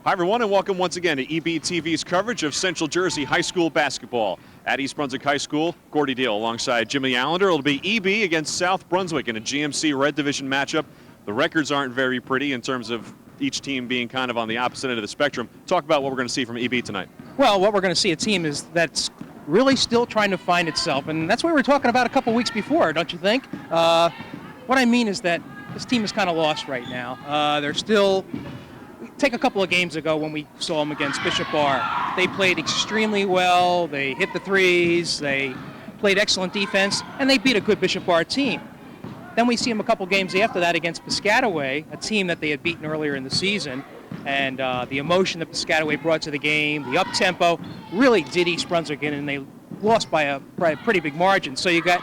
Hi, everyone, and welcome once again to EBTV's coverage of Central Jersey High School basketball. At East Brunswick High School, Gordy Deal alongside Jimmy Allinder. It'll be EB against South Brunswick in a GMC Red Division matchup. The records aren't very pretty in terms of each team being kind of on the opposite end of the spectrum. Talk about what we're going to see from EB tonight. Well, what we're going to see a team is that's really still trying to find itself, and that's what we were talking about a couple weeks before, don't you think? What I mean is that this team is kind of lost right now. They're still... Take a couple of games ago when we saw them against Bishop Bar. They played extremely well. They hit the threes. They played excellent defense, and they beat a good Bishop Bar team. Then we see them a couple games after that against Piscataway, a team that they had beaten earlier in the season. And the emotion that Piscataway brought to the game, the up-tempo, really did East Brunswick in, and they lost by a pretty big margin. So you got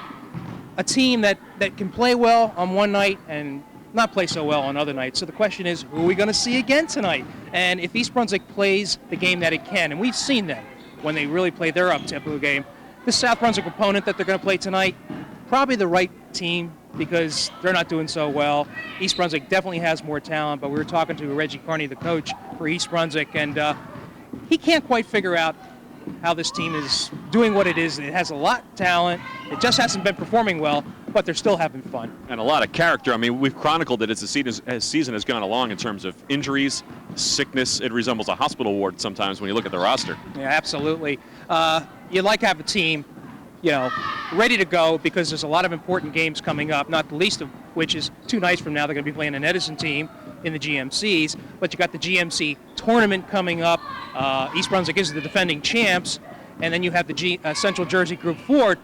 a team that can play well on one night and not play so well on other nights. So the question is, who are we going to see again tonight? And if East Brunswick plays the game that it can, and we've seen them when they really play their up-tempo game, this South Brunswick opponent that they're going to play tonight, probably the right team because they're not doing so well. East Brunswick definitely has more talent, but we were talking to Reggie Carney, the coach for East Brunswick, and he can't quite figure out how this team is doing what it is. It has a lot of talent. It just hasn't been performing well, but they're still having fun. And a lot of character. I mean, we've chronicled it as the season has gone along in terms of injuries, sickness. It resembles a hospital ward sometimes when you look at the roster. Yeah, absolutely. You'd like to have a team, ready to go because there's a lot of important games coming up, not the least of which is 2 nights from now they're going to be playing an Edison team in the GMCs, but you got the GMC tournament coming up. East Brunswick is the defending champs, and then you have the Central Jersey Group 4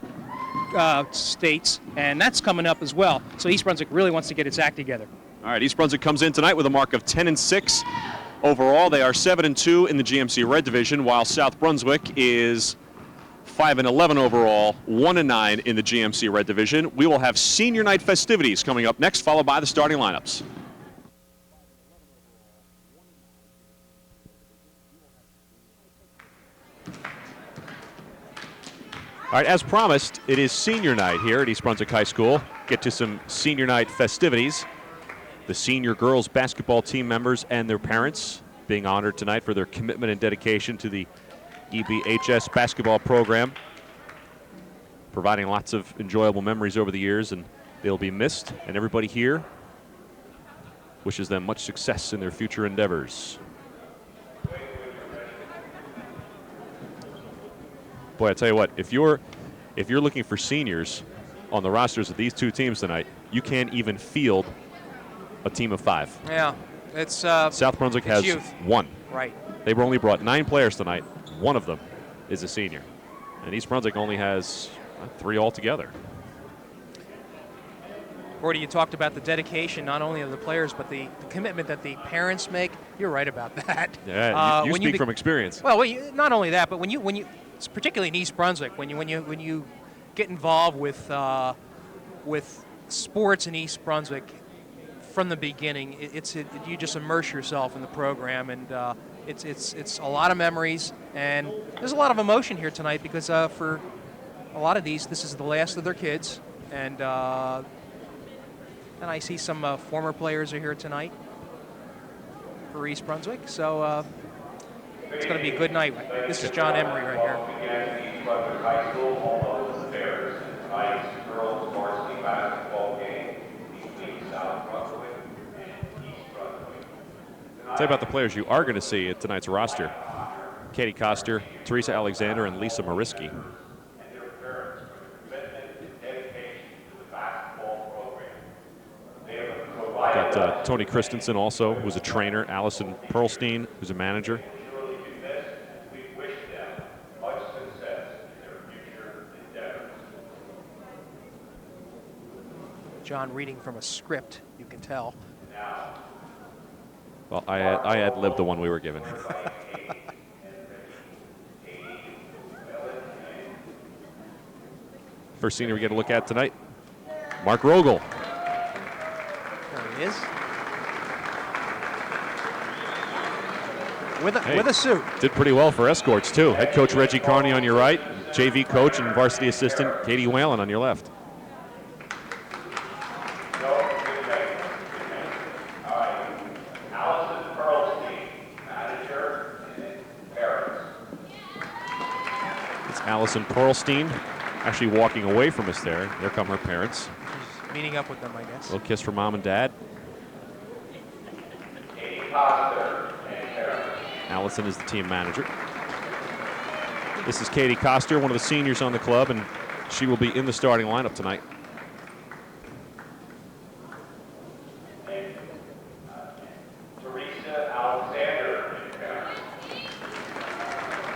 states, and that's coming up as well. So East Brunswick really wants to get its act together. All right, East Brunswick comes in tonight with a mark of 10-6. Overall, they are 7-2 in the GMC Red Division, while South Brunswick is 5-11 overall, 1-9 in the GMC Red Division. We will have senior night festivities coming up next, followed by the starting lineups. All right, as promised, it is senior night here at East Brunswick High School. Get to some senior night festivities. The senior girls basketball team members and their parents being honored tonight for their commitment and dedication to the EBHS basketball program, providing lots of enjoyable memories over the years, and they'll be missed. And everybody here wishes them much success in their future endeavors. Boy, I tell you what, if you're looking for seniors on the rosters of these two teams tonight, you can't even field a team of 5. Yeah, it's South Brunswick has youth. 1. Right. They've only brought 9 players tonight. 1 of them is a senior, and East Brunswick only has 3 altogether. Gordy, you talked about the dedication not only of the players but the commitment that the parents make. You're right about that. Yeah, you speak from experience. Well, not only that, but when you particularly in East Brunswick, when you get involved with sports in East Brunswick from the beginning, you just immerse yourself in the program, and it's a lot of memories, and there's a lot of emotion here tonight because for a lot of these, this is the last of their kids, and I see some former players are here tonight for East Brunswick, so it's going to be a good night. This is John Emery right here. East Brunswick High School home of the Bears. Tonight's girls varsity basketball game between South Brunswick and East Brunswick. Tell you about the players you are going to see at tonight's roster. Katie Koster, Teresa Alexander, and Lisa Mariski. Got Tony Christensen also, who's a trainer. Allison Perlstein, who's a manager. John reading from a script, you can tell. Well, I ad-libbed the one we were given. First senior we get a look at tonight, Mark Rogel. There he is. With a suit. Did pretty well for escorts, too. Head coach Reggie Carney on your right, JV coach and varsity assistant Katie Whalen on your left. Allison Perlstein actually walking away from us there. There come her parents. She's meeting up with them, I guess. A little kiss from mom and dad. Allison is the team manager. This is Katie Coster, one of the seniors on the club, and she will be in the starting lineup tonight.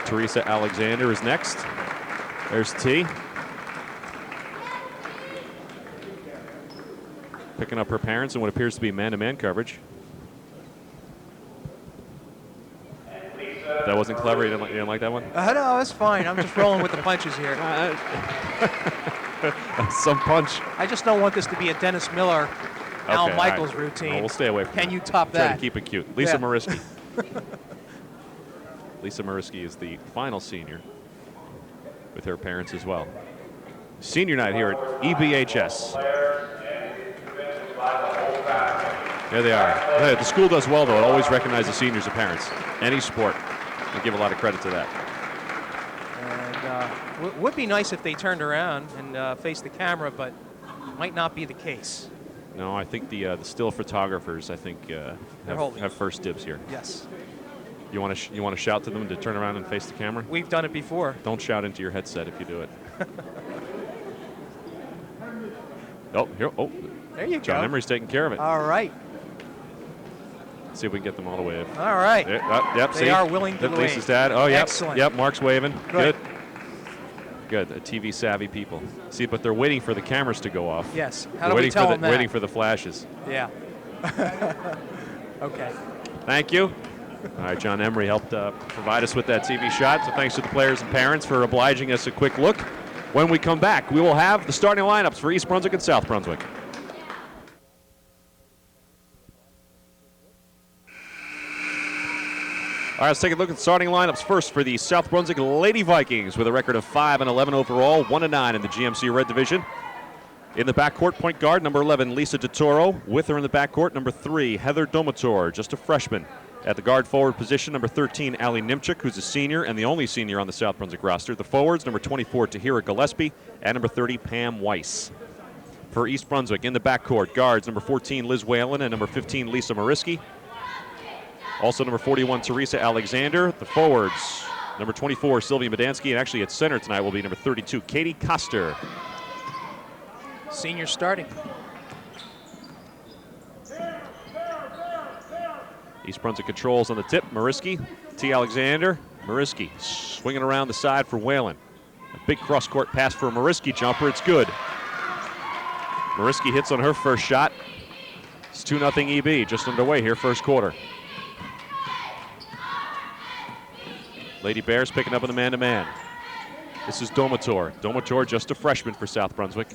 Teresa Alexander is next. There's T. Picking up her parents in what appears to be man-to-man coverage. That wasn't clever. You didn't like that one? No, it's fine. I'm just rolling with the punches here. Some punch. I just don't want this to be a Dennis Miller, Al Okay, Michaels all right. routine. Well, we'll stay away from Can that. you top Try that? to keep it cute. Lisa Yeah. Mariski. Lisa Mariski is the final senior with her parents as well. Senior night here at EBHS. There they are. Hey, the school does well, though. It always recognizes seniors and parents. Any sport. I give a lot of credit to that. And would be nice if they turned around and faced the camera, but might not be the case. No, I think the still photographers, I think, have first dibs here. Yes. You want to shout to them to turn around and face the camera? We've done it before. Don't shout into your headset if you do it. Oh, here. Oh, There you John go. Emery's taking care of it. All right. See if we can get them all the way. All right. Yep, They see? are willing to Lisa's wave. dad. Oh, yep. Excellent. Yep, Mark's waving. Good. Good. TV savvy people. See, but they're waiting for the cameras to go off. Yes. How They're do we waiting tell for them that? Waiting for the flashes. Yeah. Okay. Thank you. All right, John Emery helped provide us with that TV shot, so thanks to the players and parents for obliging us a quick look. When we come back, we will have the starting lineups for East Brunswick and South Brunswick. All right, let's take a look at the starting lineups first for the South Brunswick Lady Vikings with a record of 5-11 overall, 1-9 in the GMC Red Division. In the backcourt, point guard, number 11, Lisa DeToro. With her in the backcourt, number 3, Heather Domator, just a freshman. At the guard forward position, number 13, Allie Nimchik, who's a senior and the only senior on the South Brunswick roster. The forwards, number 24, Tahira Gillespie, and number 30, Pam Weiss. For East Brunswick, in the backcourt, guards, number 14, Liz Whalen, and number 15, Lisa Mariski. Also number 41, Teresa Alexander. The forwards, number 24, Sylvia Medansky, and actually at center tonight will be number 32, Katie Coster. Senior starting. East Brunswick controls on the tip. Mariski, T. Alexander. Mariski swinging around the side for Whalen. A big cross-court pass for a Mariski jumper. It's good. Mariski hits on her first shot. It's 2-0 EB, just underway here, first quarter. Lady Bears picking up in the man-to-man. This is Domator. Domator, just a freshman for South Brunswick.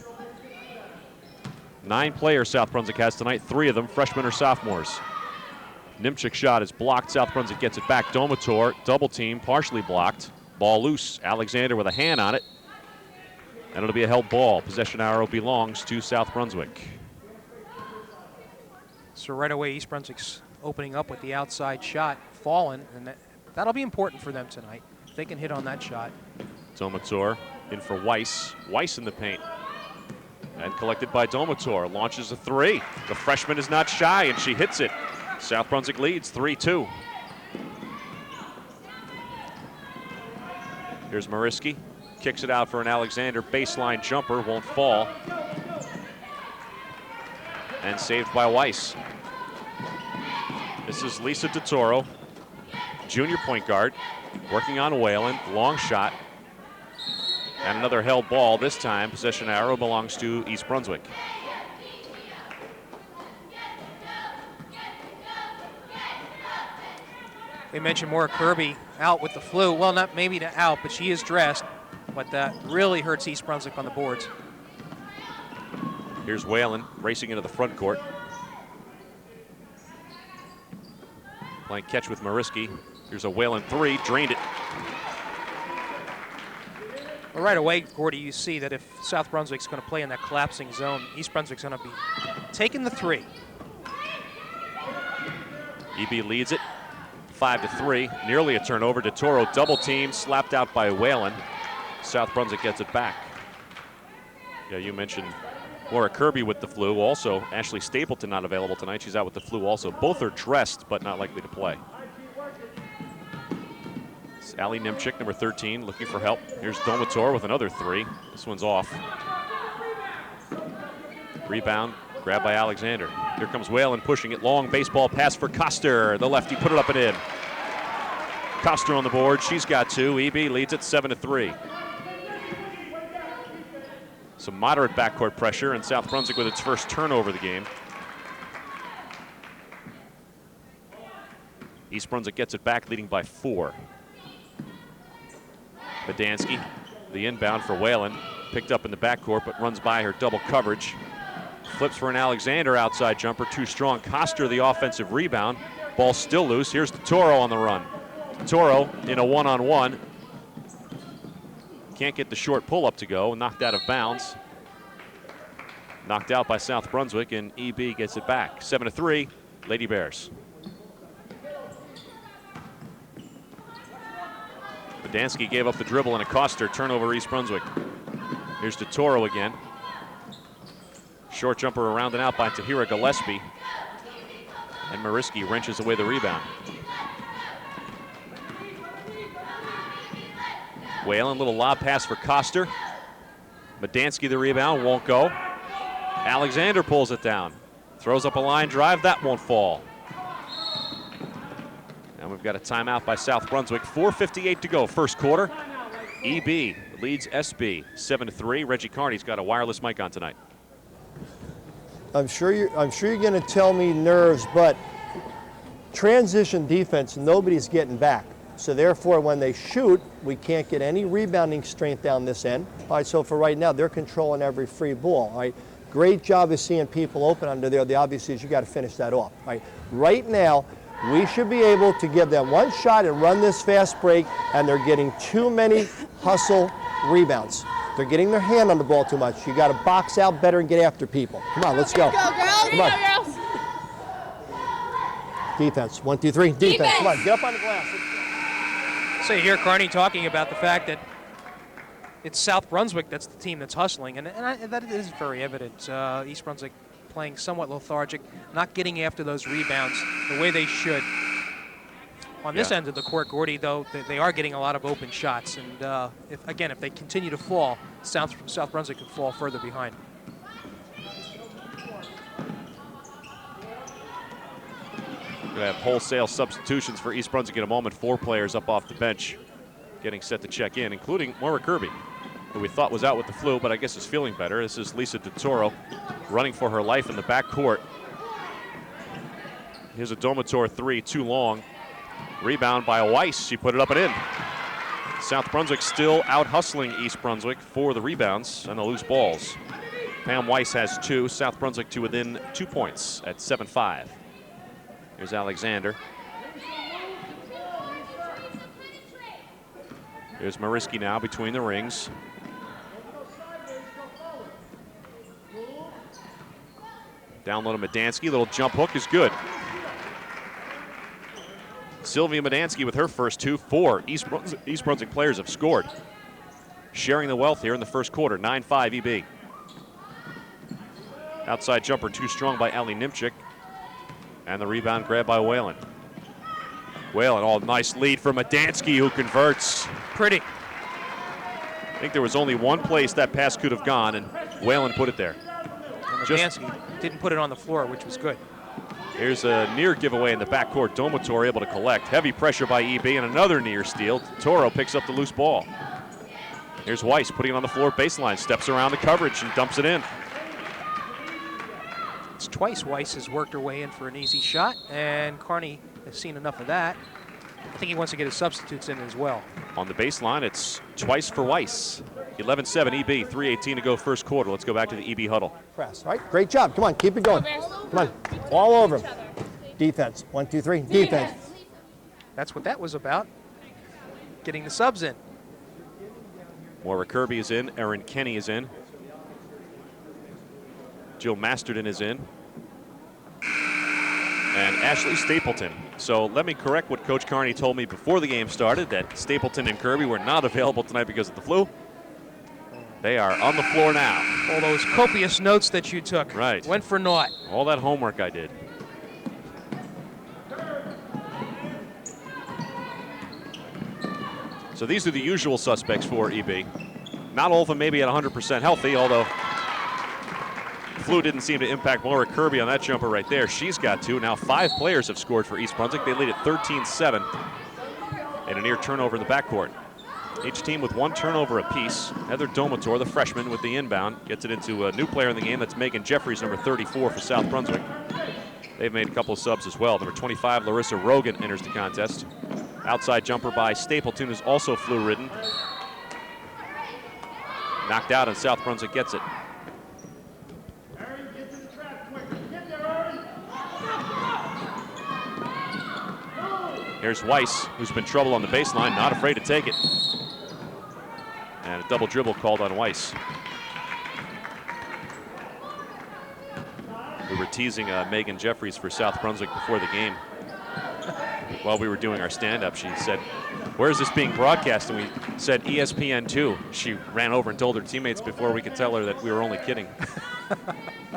9 players South Brunswick has tonight, 3 of them freshmen or sophomores. Nimchik's shot is blocked. South Brunswick gets it back. Domator, double team, partially blocked. Ball loose. Alexander with a hand on it. And it'll be a held ball. Possession arrow belongs to South Brunswick. So right away, East Brunswick's opening up with the outside shot, fallen, and that'll be important for them tonight. If they can hit on that shot. Domator in for Weiss. Weiss in the paint. And collected by Domator. Launches a 3. The freshman is not shy, and she hits it. South Brunswick leads 3-2. Here's Mariski. Kicks it out for an Alexander baseline jumper. Won't fall. And saved by Weiss. This is Lisa DeToro, junior point guard, working on Whalen. Long shot. And another held ball. This time, possession arrow belongs to East Brunswick. They mentioned Maura Kirby out with the flu. Well, not maybe to out, but she is dressed. But that really hurts East Brunswick on the boards. Here's Whalen racing into the front court. Playing catch with Mariski. Here's a Whalen 3, drained it. Well, right away, Gordy, you see that if South Brunswick's going to play in that collapsing zone, East Brunswick's going to be taking the 3. EB leads it 5-3. Nearly a turnover. DeToro double team, slapped out by Whalen. South Brunswick gets it back. Yeah, you mentioned Laura Kirby with the flu. Also, Ashley Stapleton not available tonight. She's out with the flu also. Both are dressed, but not likely to play. It's Allie Nimchik, number 13, looking for help. Here's Domator with another 3. This one's off. Rebound, grabbed by Alexander. Here comes Whalen pushing it long. Baseball pass for Koster. The lefty put it up and in. Koster on the board. She's got 2. EB leads it 7-3. Some moderate backcourt pressure, and South Brunswick with its first turnover of the game. East Brunswick gets it back, leading by 4. Badansky, the inbound for Whalen, picked up in the backcourt, but runs by her double coverage. Flips for an Alexander outside jumper, too strong. Koster the offensive rebound. Ball still loose. Here's Toro on the run. Toro in a one-on-one. Can't get the short pull-up to go, knocked out of bounds. Knocked out by South Brunswick, and EB gets it back. 7-3, Lady Bears. Badansky gave up the dribble and a Koster. Turnover East Brunswick. Here's to Toro again. Short jumper around and out by Tahira Gillespie. And Mariski wrenches away the rebound. Whalen, little lob pass for Koster. Badansky the rebound, won't go. Alexander pulls it down. Throws up a line drive, that won't fall. And we've got a timeout by South Brunswick. 4:58 to go, first quarter. EB leads SB 7-3. Reggie Carney's got a wireless mic on tonight. I'm sure you're going to tell me nerves, but transition defense, nobody's getting back. So therefore, when they shoot, we can't get any rebounding strength down this end. All right, so for right now, they're controlling every free ball. All right, great job of seeing people open under there. The obvious is you got to finish that off. All right, right now, we should be able to give them one shot and run this fast break, and they're getting too many hustle rebounds. They're getting their hand on the ball too much. You got to box out better and get after people. Come on, let's go. Go, girls. Come on. Go, girls. Defense, 1, 2, 3. Defense. Come on, get up on the glass. So you hear Carney talking about the fact that it's South Brunswick that's the team that's hustling, and that is very evident. East Brunswick playing somewhat lethargic, not getting after those rebounds the way they should. On this end of the court, Gordy, though, they are getting a lot of open shots, and if they continue to fall, South Brunswick could fall further behind. We have wholesale substitutions for East Brunswick in a moment. 4 players up off the bench getting set to check in, including Maura Kirby, who we thought was out with the flu, but I guess is feeling better. This is Lisa DeToro running for her life in the backcourt. Here's a Domator 3, too long. Rebound by Weiss. She put it up and in. South Brunswick still out hustling East Brunswick for the rebounds and the loose balls. Pam Weiss has 2. South Brunswick to within 2 points at 7-5. Here's Alexander. Here's Mariski now between the rings. Down low to Madansky. Little jump hook is good. Sylvia Madansky with her first 2. 4 East Brunswick players have scored. Sharing the wealth here in the first quarter. 9-5 EB. Outside jumper too strong by Allie Nimchik. And the rebound grabbed by Whalen. Whalen, nice lead for Madansky, who converts. Pretty. I think there was only one place that pass could have gone, and Whalen put it there. And Madansky didn't put it on the floor, which was good. Here's a near giveaway in the backcourt. Domator able to collect. Heavy pressure by EB, and another near steal. Toro picks up the loose ball. Here's Weiss putting it on the floor baseline. Steps around the coverage and dumps it in. It's twice Weiss has worked her way in for an easy shot, and Carney has seen enough of that. I think he wants to get his substitutes in as well. On the baseline, it's twice for Weiss. 11-7 EB, 3:18 to go first quarter. Let's go back to the EB huddle. Press, all right, great job. Come on, keep it going. Come on, all over them. Defense, 1, 2, 3, defense. That's what that was about, getting the subs in. Maura Kirby is in, Erin Kenny is in. Jill Masterton is in. And Ashley Stapleton. So let me correct what Coach Carney told me before the game started, that Stapleton and Kirby were not available tonight because of the flu. They are on the floor now. All those copious notes that you took. Right. Went for naught. All that homework I did. So these are the usual suspects for EB. Not all of them maybe at 100% healthy, although flu didn't seem to impact Laura Kirby on that jumper right there. She's got 2. Now 5 players have scored for East Brunswick. They lead at 13-7 and a near turnover in the backcourt. Each team with 1 turnover apiece. Heather Domator, the freshman, with the inbound, gets it into a new player in the game. That's Megan Jeffries, number 34 for South Brunswick. They've made a couple of subs as well. Number 25, Larissa Rogan, enters the contest. Outside jumper by Stapleton, who's also flu-ridden. Knocked out, and South Brunswick gets it. Here's Weiss, who's been trouble on the baseline, not afraid to take it. And a double dribble called on Weiss. We were teasing Megan Jeffries for South Brunswick before the game. While we were doing our stand-up, she said, "Where is this being broadcast?" And we said ESPN2. She ran over and told her teammates before we could tell her that we were only kidding.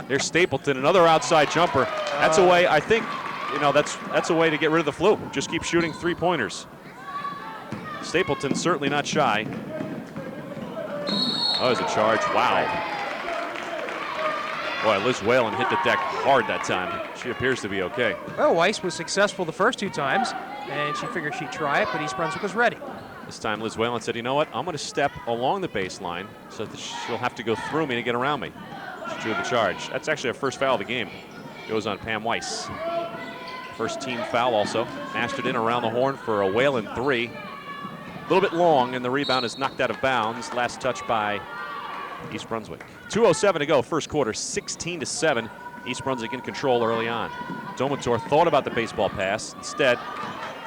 There's Stapleton, another outside jumper. That's a way, I think, you know, that's a way to get rid of the flu. Just keep shooting 3-pointers. Stapleton certainly not shy. Oh, there's a charge. Wow. Boy, Liz Whalen hit the deck hard that time. She appears to be okay. Well, Weiss was successful the first 2 times, and she figured she'd try it, but East Brunswick was ready. This time Liz Whalen said, you know what, I'm going to step along the baseline so that she'll have to go through me to get around me. She drew the charge. That's actually her first foul of the game. Goes on Pam Weiss. First team foul also. Mastered in around the horn for a Whalen 3. A little bit long, and the rebound is knocked out of bounds. Last touch by East Brunswick. 2:07 to go, first quarter, 16-7. East Brunswick in control early on. Domator thought about the baseball pass. Instead,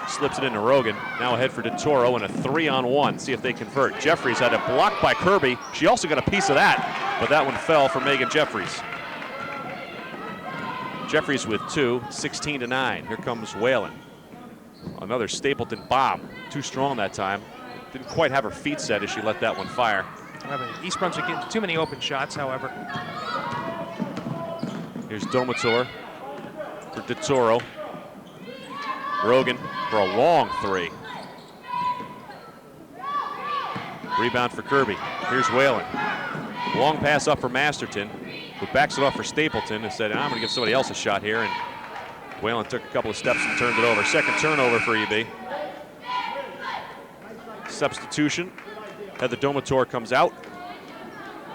slips it into Rogan. Now ahead for DeToro and a 3-on-1. See if they convert. Jeffries had it blocked by Kirby. She also got a piece of that, but that one fell for Megan Jeffries. Jeffries with 2, 16-9. Here comes Whalen. Another Stapleton bomb. Too strong that time. Didn't quite have her feet set as she let that one fire. East Brunswick getting too many open shots, however. Here's Domator for DeToro. Rogan for a long 3. Rebound for Kirby. Here's Whalen. Long pass up for Masterton, who backs it off for Stapleton and said, I'm going to give somebody else a shot here. And Whalen took a couple of steps and turned it over. Second turnover for EB. Substitution. Heather Domator comes out.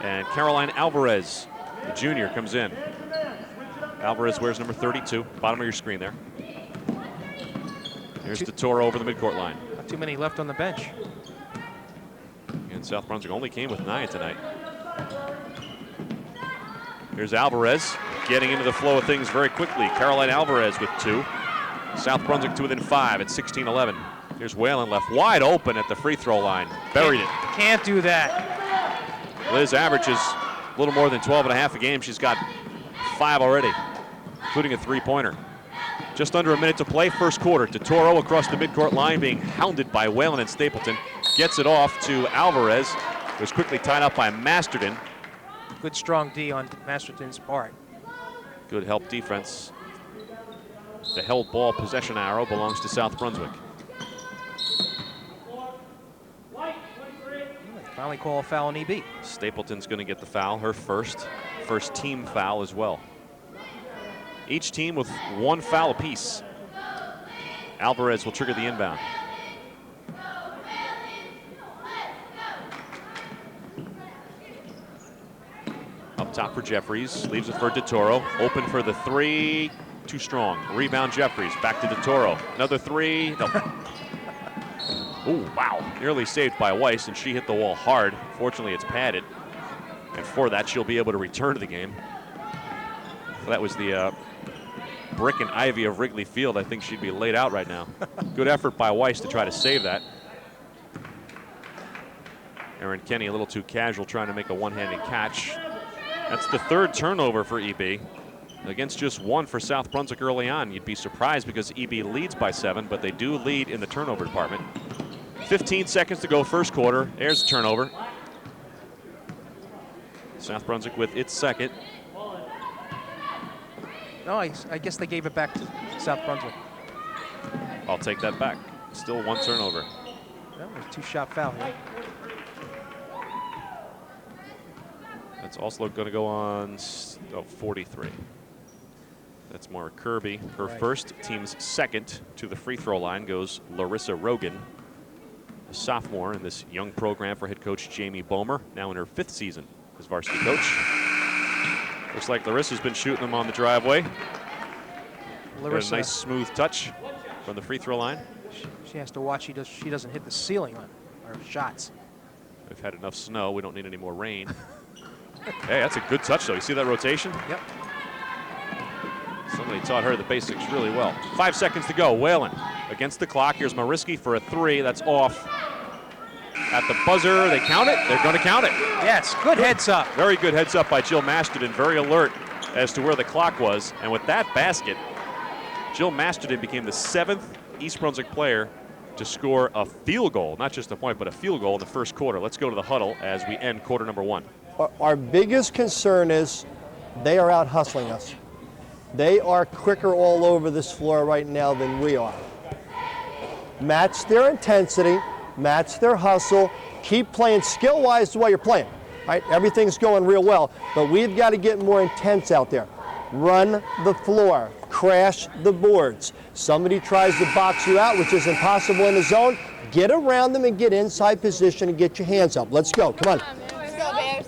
And Caroline Alvarez, the junior, comes in. Alvarez wears number 32, bottom of your screen there. Here's DeToro over the midcourt line. Not too many left on the bench. And South Brunswick only came with 9 tonight. Here's Alvarez getting into the flow of things very quickly. Caroline Alvarez with 2. South Brunswick to within 5 at 16-11. Here's Whalen left wide open at the free throw line. Buried it. Can't do that. Liz averages a little more than 12 and a half a game. She's got 5 already, including a 3-pointer. Just under a minute to play, first quarter. DeToro across the midcourt line being hounded by Whalen and Stapleton. Gets it off to Alvarez. It was quickly tied up by Masterton. Good strong D on Masterton's part. Good help defense. The held ball possession arrow belongs to South Brunswick. Finally call a foul on EB. Stapleton's going to get the foul, her first team foul as well. Each team with 1 foul apiece. Alvarez will trigger the inbound. Up top for Jeffries, leaves it for DeToro. Open for the 3, too strong. Rebound Jeffries, back to DeToro. Another 3, no. Ooh, wow, nearly saved by Weiss, and she hit the wall hard. Fortunately, it's padded. And for that, she'll be able to return to the game. So that was the brick and ivy of Wrigley Field. I think she'd be laid out right now. Good effort by Weiss to try to save that. Erin Kenny a little too casual trying to make a one-handed catch. That's the 3rd turnover for EB. Against just 1 for South Brunswick early on. You'd be surprised because EB leads by 7, but they do lead in the turnover department. 15 seconds to go, first quarter. There's the turnover. South Brunswick with its second. No, I guess they gave it back to South Brunswick. I'll take that back. Still one turnover. Well, there's a two-shot foul here. That's also going to go on 43. That's Moira Kirby. Her first, team's second. To the free throw line goes Larissa Rogan, a sophomore in this young program for head coach Jamie Bomer, now in her 5th season as varsity coach. Looks like Larissa's been shooting them on the driveway. Larissa, got a nice smooth touch from the free throw line. She has to watch she doesn't hit the ceiling on her shots. We've had enough snow. We don't need any more rain. Hey, that's a good touch, though. You see that rotation? Yep. Somebody taught her the basics really well. 5 seconds to go. Whalen against the clock. Here's Mariski for a 3. That's off. At the buzzer, they count it. They're going to count it. Yes, good heads up. Very good heads up by Jill Masterton. Very alert as to where the clock was. And with that basket, Jill Masterton became the 7th East Brunswick player to score a field goal, not just a point, but a field goal in the first quarter. Let's go to the huddle as we end quarter number 1. Our biggest concern is they are out hustling us. They are quicker all over this floor right now than we are. Match their intensity, match their hustle, keep playing skill-wise the way you're playing. Right? Everything's going real well, but we've got to get more intense out there. Run the floor, crash the boards. Somebody tries to box you out, which is impossible in the zone, get around them and get inside position and get your hands up. Let's go, come on. Let's go, Bears.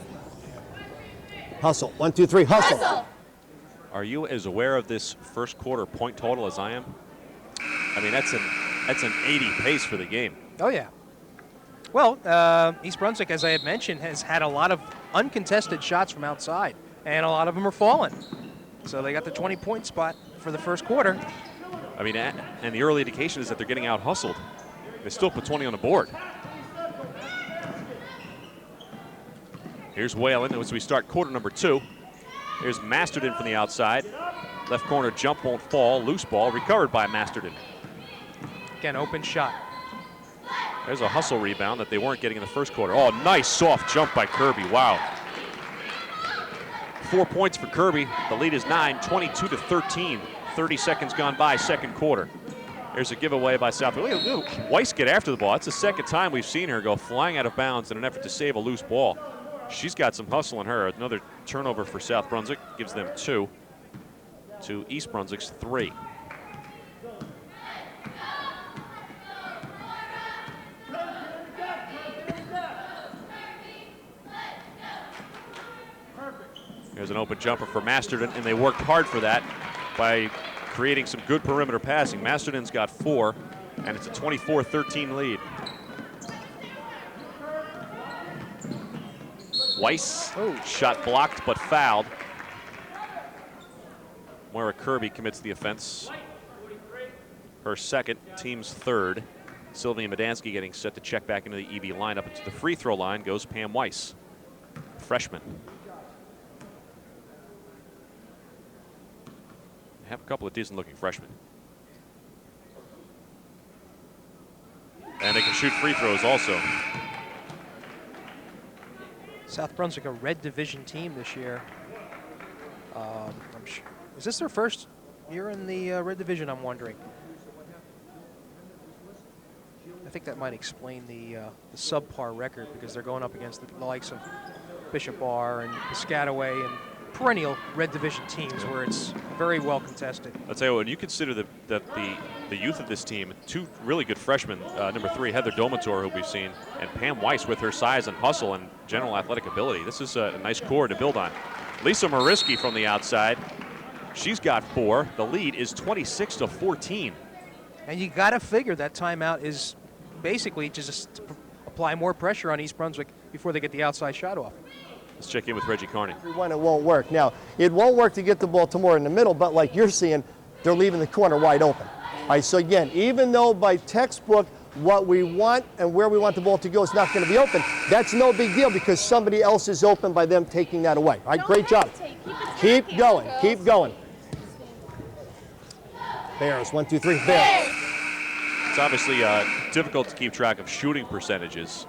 Hustle, 1, 2, 3, hustle. Hustle. Are you as aware of this first quarter point total as I am? I mean, that's an 80 pace for the game. Oh, yeah. Well, East Brunswick, as I had mentioned, has had a lot of uncontested shots from outside, and a lot of them are falling. So they got the 20-point spot for the first quarter. I mean, and the early indication is that they're getting out hustled. They still put 20 on the board. Here's Whalen as we start quarter number 2. Here's Masterton from the outside. Left corner jump won't fall. Loose ball recovered by Masterton. Again, open shot. There's a hustle rebound that they weren't getting in the first quarter. Oh, nice soft jump by Kirby. Wow. 4 points for Kirby. The lead is 9, 22-13. 30 seconds gone by, second quarter. There's a giveaway by South. Look at Weiss get after the ball. That's the second time we've seen her go flying out of bounds in an effort to save a loose ball. She's got some hustle in her. Another turnover for South Brunswick. Gives them 2 to East Brunswick's 3. There's an open jumper for Masterton, and they worked hard for that by creating some good perimeter passing. Masterton's got 4, and it's a 24-13 lead. Weiss, shot blocked but fouled. Moira Kirby commits the offense. Her second, team's 3rd. Sylvia Medansky getting set to check back into the EB lineup. And to the free throw line goes Pam Weiss, freshman. They have a couple of decent-looking freshmen. And they can shoot free throws also. South Brunswick, a red division team this year. Is this their first year in the red division, I'm wondering? I think that might explain the subpar record, because they're going up against the likes of Bishop Bar and Piscataway and perennial red division teams where it's very well contested. I'll tell you what, when you consider that the youth of this team, 2 really good freshmen, number 3, Heather Domator, who we've seen, and Pam Weiss with her size and hustle and general athletic ability. This is a nice core to build on. Lisa Mariski from the outside. She's got 4. The lead is 26-14. And you got to figure that timeout is basically just to apply more pressure on East Brunswick before they get the outside shot off. Let's check in with Reggie Carney. When it won't work. Now, it won't work to get the ball to more in the middle, but like you're seeing, they're leaving the corner wide open. All right, so again, even though by textbook what we want and where we want the ball to go is not going to be open, that's no big deal because somebody else is open by them taking that away. All right, great job. Keep going, keep going. Bears, 1, 2, 3, Bears. It's obviously difficult to keep track of shooting percentages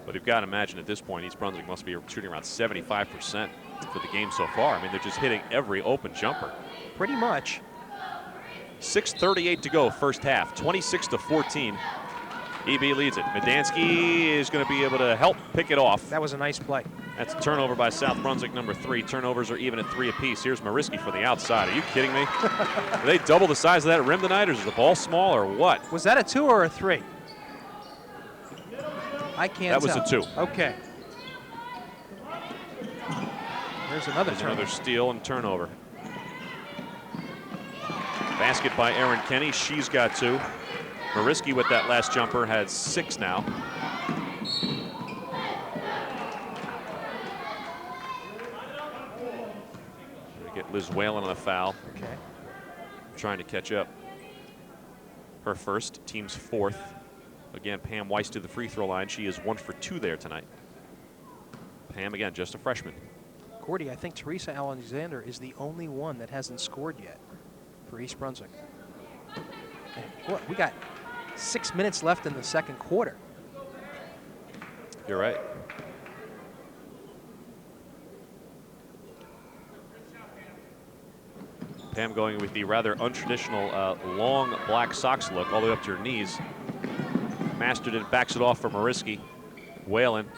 But you've got to imagine at this point, East Brunswick must be shooting around 75% for the game so far. I mean, they're just hitting every open jumper. Pretty much. 6:38 to go, first half, 26-14. EB leads it. Medansky is going to be able to help pick it off. That was a nice play. That's a turnover by South Brunswick, number 3. Turnovers are even at 3 apiece. Here's Mariski for the outside. Are you kidding me? Are they double the size of that rim tonight, or is the ball small, or what? Was that a 2 or a 3? I can't tell. That was a 2. Okay. There's another There's turnover. another steal and turnover. Basket by Erin Kenny. She's got 2. Mariski with that last jumper has 6 now. We get Liz Whalen on the foul. Okay. Trying to catch up. Her first, team's 4th. Again, Pam Weiss to the free throw line. She is 1 for 2 there tonight. Pam, again, just a freshman. Gordy, I think Teresa Allinder is the only one that hasn't scored yet for East Brunswick. And what, we got 6 minutes left in the second quarter. You're right. Pam going with the rather untraditional long black socks look all the way up to her knees. Masterton backs it off for Mariski. Whalen.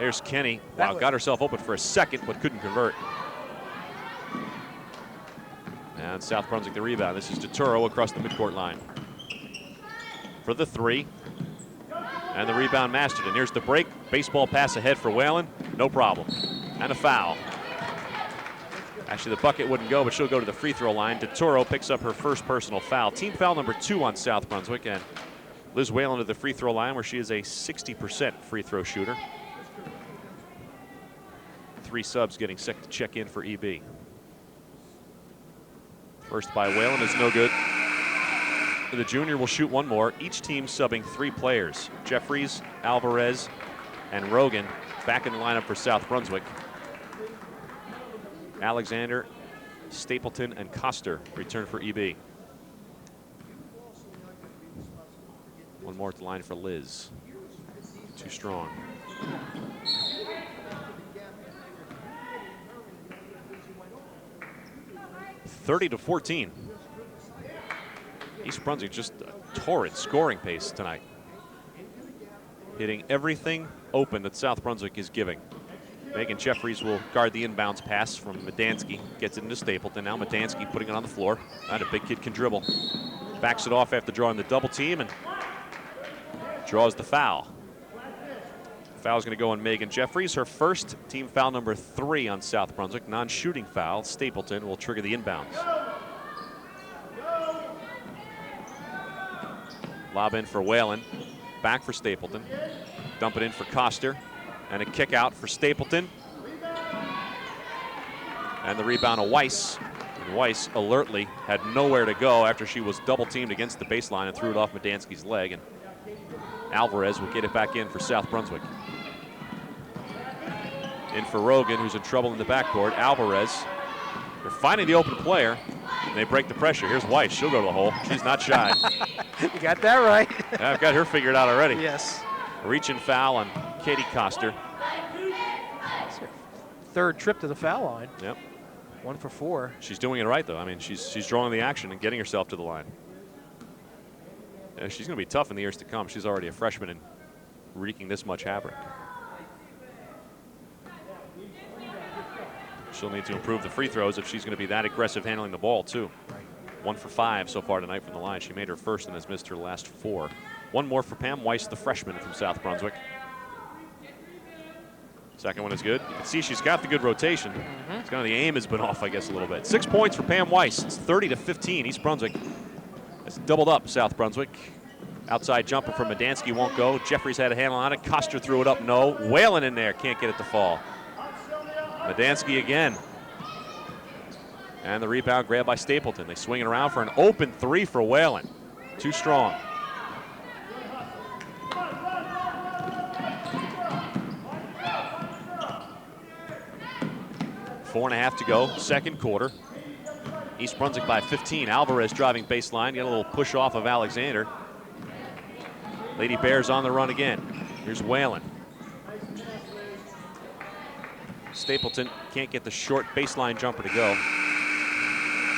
There's Kenny. Wow, got herself open for a second, but couldn't convert. And South Brunswick the rebound. This is DeTuro across the midcourt line. For the 3. And the rebound Masterton. Here's the break. Baseball pass ahead for Whalen. No problem. And a foul. Actually, the bucket wouldn't go, but she'll go to the free throw line. DeToro picks up her first personal foul. Team foul number 2 on South Brunswick. And Liz Whalen to the free throw line, where she is a 60% free throw shooter. 3 subs getting set to check in for EB. First by Whalen is no good. The junior will shoot 1 more. Each team subbing 3 players. Jeffries, Alvarez, and Rogan back in the lineup for South Brunswick. Alexander, Stapleton, and Coster return for EB. 1 more at the line for Liz. Too strong. (30-14). East Brunswick just a torrid scoring pace tonight. Hitting everything open that South Brunswick is giving. Megan Jeffries will guard the inbounds pass from Medansky. Gets it into Stapleton. Now Medansky putting it on the floor. And a big kid can dribble. Backs it off after drawing the double team and draws the foul. Foul's going to go on Megan Jeffries. Her first, team foul number 3 on South Brunswick. Non-shooting foul. Stapleton will trigger the inbounds. Lob in for Whalen. Back for Stapleton. Dump it in for Coster. And a kick out for Stapleton. And the rebound of Weiss. And Weiss alertly had nowhere to go after she was double teamed against the baseline and threw it off Medansky's leg. And Alvarez will get it back in for South Brunswick. In for Rogan, who's in trouble in the backcourt. Alvarez. They're finding the open player. And they break the pressure. Here's Weiss. She'll go to the hole. She's not shy. You got that right. I've got her figured out already. Yes. Reach and foul on Katie Coster. It's her 3rd trip to the foul line. Yep. 1 for 4. She's doing it right, though. I mean, she's drawing the action and getting herself to the line. Yeah, she's going to be tough in the years to come. She's already a freshman and wreaking this much havoc. She'll need to improve the free throws if she's going to be that aggressive handling the ball, too. Right. 1 for 5 so far tonight from the line. She made her first and has missed her last 4. 1 more for Pam Weiss, the freshman from South Brunswick. Second one is good. You can see she's got the good rotation. It's kind of the aim has been off, I guess, a little bit. 6 points for Pam Weiss. It's 30-15. East Brunswick has doubled up South Brunswick. Outside jumper from Medansky won't go. Jeffries had a handle on it. Coster threw it up, no. Whalen in there, can't get it to fall. Medansky again. And the rebound grabbed by Stapleton. They swing it around for an open 3 for Whalen. Too strong. Four and a half to go, second quarter. East Brunswick by 15. Alvarez driving baseline, get a little push off of Alexander. Lady Bears on the run again. Here's Whalen. Stapleton can't get the short baseline jumper to go.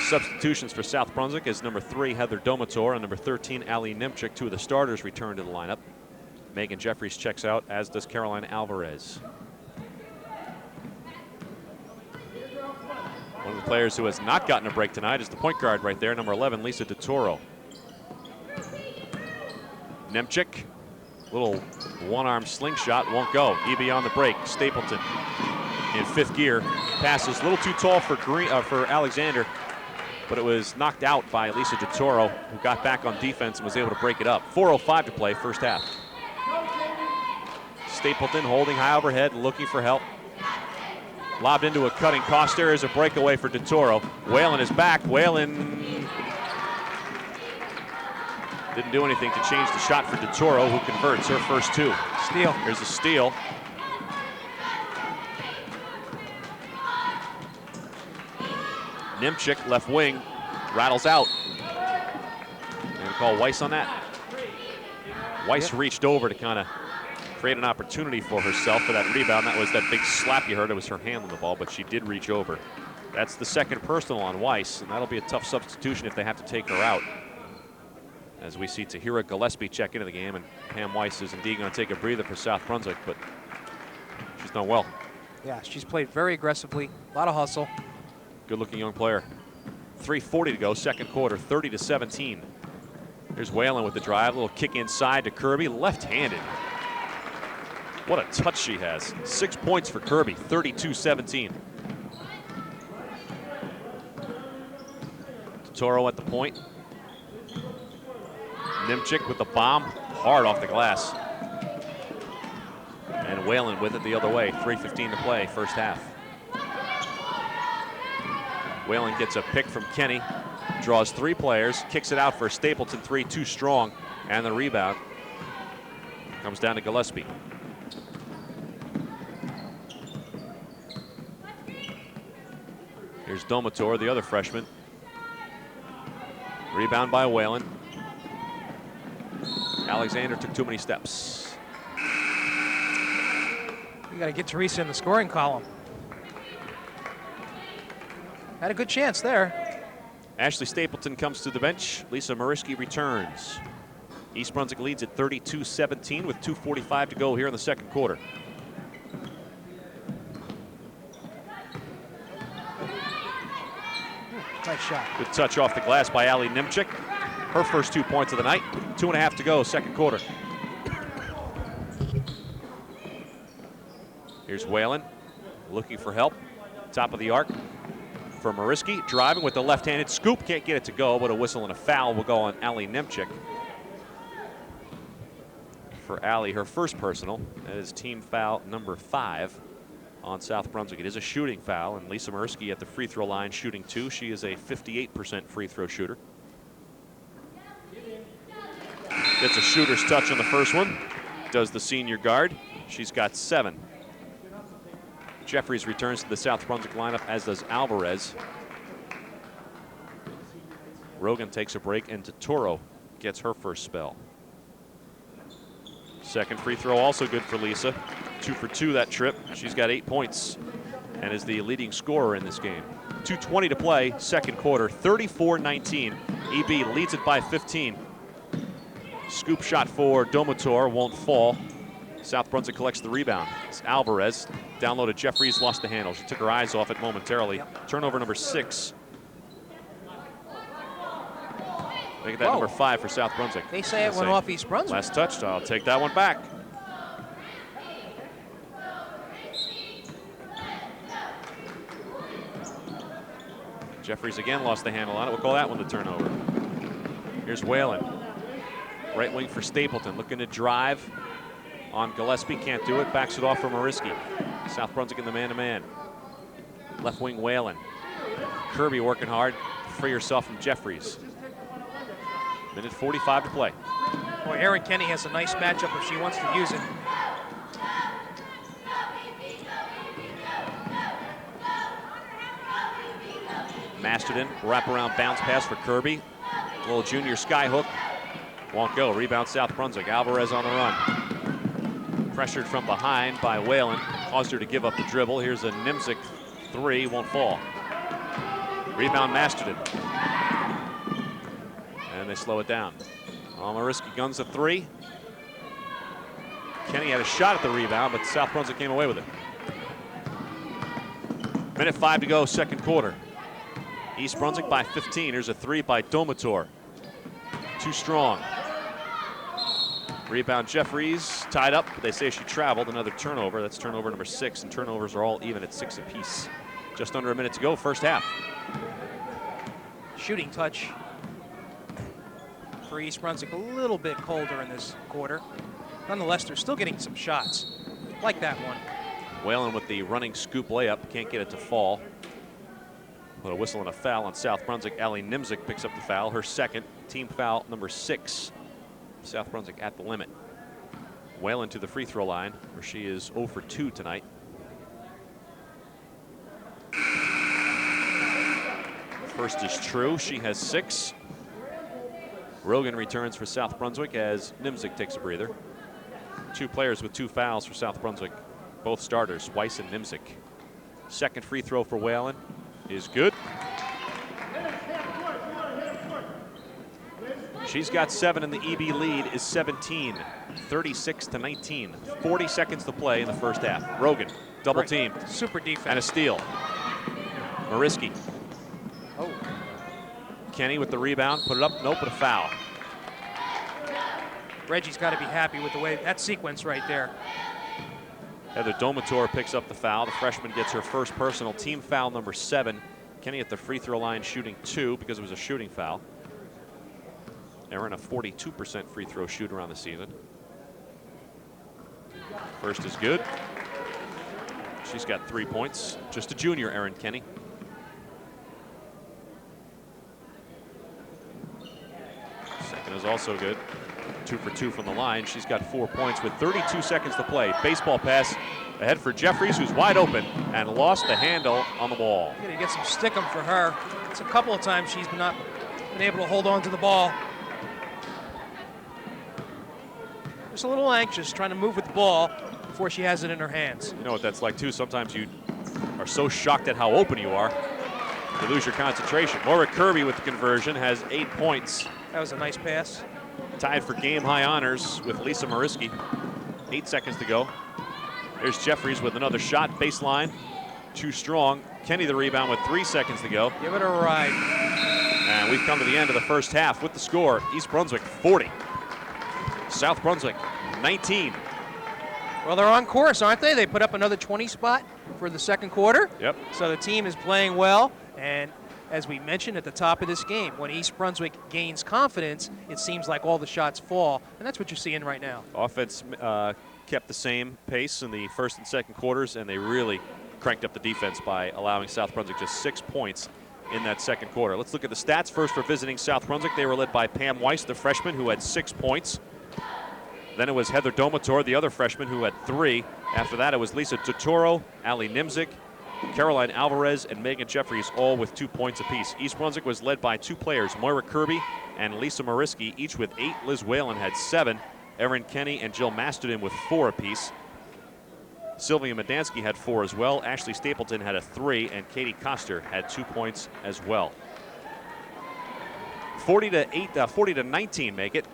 Substitutions for South Brunswick is number 3, Heather Domator, and number 13, Allie Nimchik. 2 of the starters return to the lineup. Megan Jeffries checks out, as does Caroline Alvarez. One of the players who has not gotten a break tonight is the point guard right there, number 11, Lisa DeToro. Nemchik, little one-arm slingshot, won't go. EB on the break. Stapleton in 5th gear. Passes a little too tall for Alexander, but it was knocked out by Lisa DeToro, who got back on defense and was able to break it up. 4:05 to play, first half. Stapleton holding high overhead, looking for help. Lobbed into a cutting Coster as a breakaway for DeToro. Whalen is back. Whalen didn't do anything to change the shot for DeToro, who converts her first 2. Steal. Here's a steal. Nimchik, left wing, rattles out. They're going to call Weiss on that. Weiss reached over to kind of create an opportunity for herself for that rebound. That was that big slap you heard. It was her hand on the ball, but she did reach over. That's the second personal on Weiss, and that'll be a tough substitution if they have to take her out. As we see Tahira Gillespie check into the game, and Pam Weiss is indeed going to take a breather for South Brunswick, but she's done well. Yeah, she's played very aggressively, a lot of hustle. Good-looking young player. 3:40 to go, second quarter, 30-17. Here's Whalen with the drive, a little kick inside to Kirby, left-handed. What a touch she has. 6 points for Kirby, 32-17. Toro at the point. Nimchik with the bomb, hard off the glass. And Whalen with it the other way, 3:15 to play, first half. Whalen gets a pick from Kenny, draws 3 players, kicks it out for Stapleton, 3 too strong, and the rebound comes down to Gillespie. Here's Domator, the other freshman. Rebound by Whalen. Alexander took too many steps. You got to get Teresa in the scoring column. Had a good chance there. Ashley Stapleton comes to the bench. Lisa Mariski returns. East Brunswick leads at 32-17 with 2:45 to go here in the second quarter. Nice shot. Good touch off the glass by Allie Nimchik. Her first 2 points of the night. 2.5 to go, second quarter. Here's Whalen looking for help. Top of the arc for Mariski. Driving with the left-handed scoop. Can't get it to go, but a whistle and a foul will go on Allie Nimchik. For Allie, her first personal. That is team foul number 5 on South Brunswick. It is a shooting foul, and Lisa Mariski at the free throw line shooting 2. She is a 58% free throw shooter. Gets a shooter's touch on the first one. Does the senior guard. She's got 7. Jeffries returns to the South Brunswick lineup, as does Alvarez. Rogan takes a break, and DeToro gets her first spell. Second free throw also good for Lisa. 2 for 2 that trip. She's got 8 points and is the leading scorer in this game. 2:20 to play, second quarter, 34-19. EB leads it by 15. Scoop shot for Domator, won't fall. South Brunswick collects the rebound. It's Alvarez, downloaded Jeffries, lost the handle. She took her eyes off it momentarily. Turnover number 6. Make it that number 5 for South Brunswick. They say it went off East Brunswick. Last touch, I'll take that one back. Jeffries again lost the handle on it. We'll call that one the turnover. Here's Whalen. Right wing for Stapleton, looking to drive on Gillespie, can't do it, backs it off for Mariski. South Brunswick in the man-to-man. Left wing Whalen. Kirby working hard to free herself from Jeffries. Minute 45 to play. Boy, Erin Kenny has a nice matchup if she wants to use it. Masterton, Wraparound bounce pass for Kirby. Little junior sky hook. Won't go. Rebound South Brunswick. Alvarez on the run. Pressured from behind by Whalen. Caused her to give up the dribble. Here's a Nimzik three. Won't fall. Rebound Masterton. And they slow it down. Mariski guns the three. Kenny had a shot at the rebound, but South Brunswick came away with it. Minute 5 to go, second quarter. East Brunswick by 15. Here's a three by Domator. Too strong. Rebound Jeffries, tied up, but they say she traveled. Another turnover. That's turnover number 6, and turnovers are all even at 6 apiece. Just under a minute to go, first half. Shooting touch for East Brunswick, a little bit colder in this quarter. Nonetheless, they're still getting some shots, like that one. Whalen with the running scoop layup, can't get it to fall. Put a whistle and a foul on South Brunswick. Allie Nimzik picks up the foul, her second, team foul number 6. South Brunswick at the limit. Whalen to the free throw line, where she is 0 for 2 tonight. First is true, she has 6. Rogan returns for South Brunswick as Nimzik takes a breather. 2 players with 2 fouls for South Brunswick, both starters, Weiss and Nimzik. Second free throw for Whalen is good. She's got 7 and the EB lead is 17, 36-19. 40 seconds to play in the first half. Rogan, double team. Super defense. And a steal. Mariski. Oh. Kenny with the rebound, put it up, nope, but a foul. Reggie's got to be happy with the way that sequence right there. Heather Domator picks up the foul. The freshman gets her first personal, team foul number 7. Kenny at the free throw line shooting 2 because it was a shooting foul. Erin, a 42% free throw shooter on the season. First is good. She's got 3 points. Just a junior, Erin Kenny. Second is also good. 2 for 2 from the line. She's got 4 points with 32 seconds to play. Baseball pass ahead for Jeffries, who's wide open and lost the handle on the ball. You're gonna get some stickum for her. It's a couple of times she's not been able to hold on to the ball. Just a little anxious, trying to move with the ball before she has it in her hands. You know what that's like too. Sometimes you are so shocked at how open you are, you lose your concentration. Moira Kirby with the conversion has 8 points. That was a nice pass. Tied for game high honors with Lisa Mariski. 8 seconds to go. There's Jeffries with another shot, baseline. Too strong. Kenny the rebound with 3 seconds to go. Give it a ride. And we've come to the end of the first half with the score. East Brunswick 40. South Brunswick 19. Well, they're on course, aren't they? They put up another 20 spot for the second quarter. Yep. So the team is playing well. And as we mentioned at the top of this game, when East Brunswick gains confidence, it seems like all the shots fall. And that's what you're seeing right now. Offense kept the same pace in the first and second quarters, and they really cranked up the defense by allowing South Brunswick just 6 points in that second quarter. Let's look at the stats first for visiting South Brunswick. They were led by Pam Weiss, the freshman, who had 6 points. Then it was Heather Domator, the other freshman, who had 3. After that, it was Lisa Totoro, Allie Nimzik, Caroline Alvarez, and Megan Jeffries, all with 2 points apiece. East Brunswick was led by 2 players, Moira Kirby and Lisa Mariski, each with 8. Liz Whalen had 7. Erin Kenny and Jill Masterton with 4 apiece. Sylvia Medansky had 4 as well. Ashley Stapleton had a 3, and Katie Koster had 2 points as well. 40-19 make it.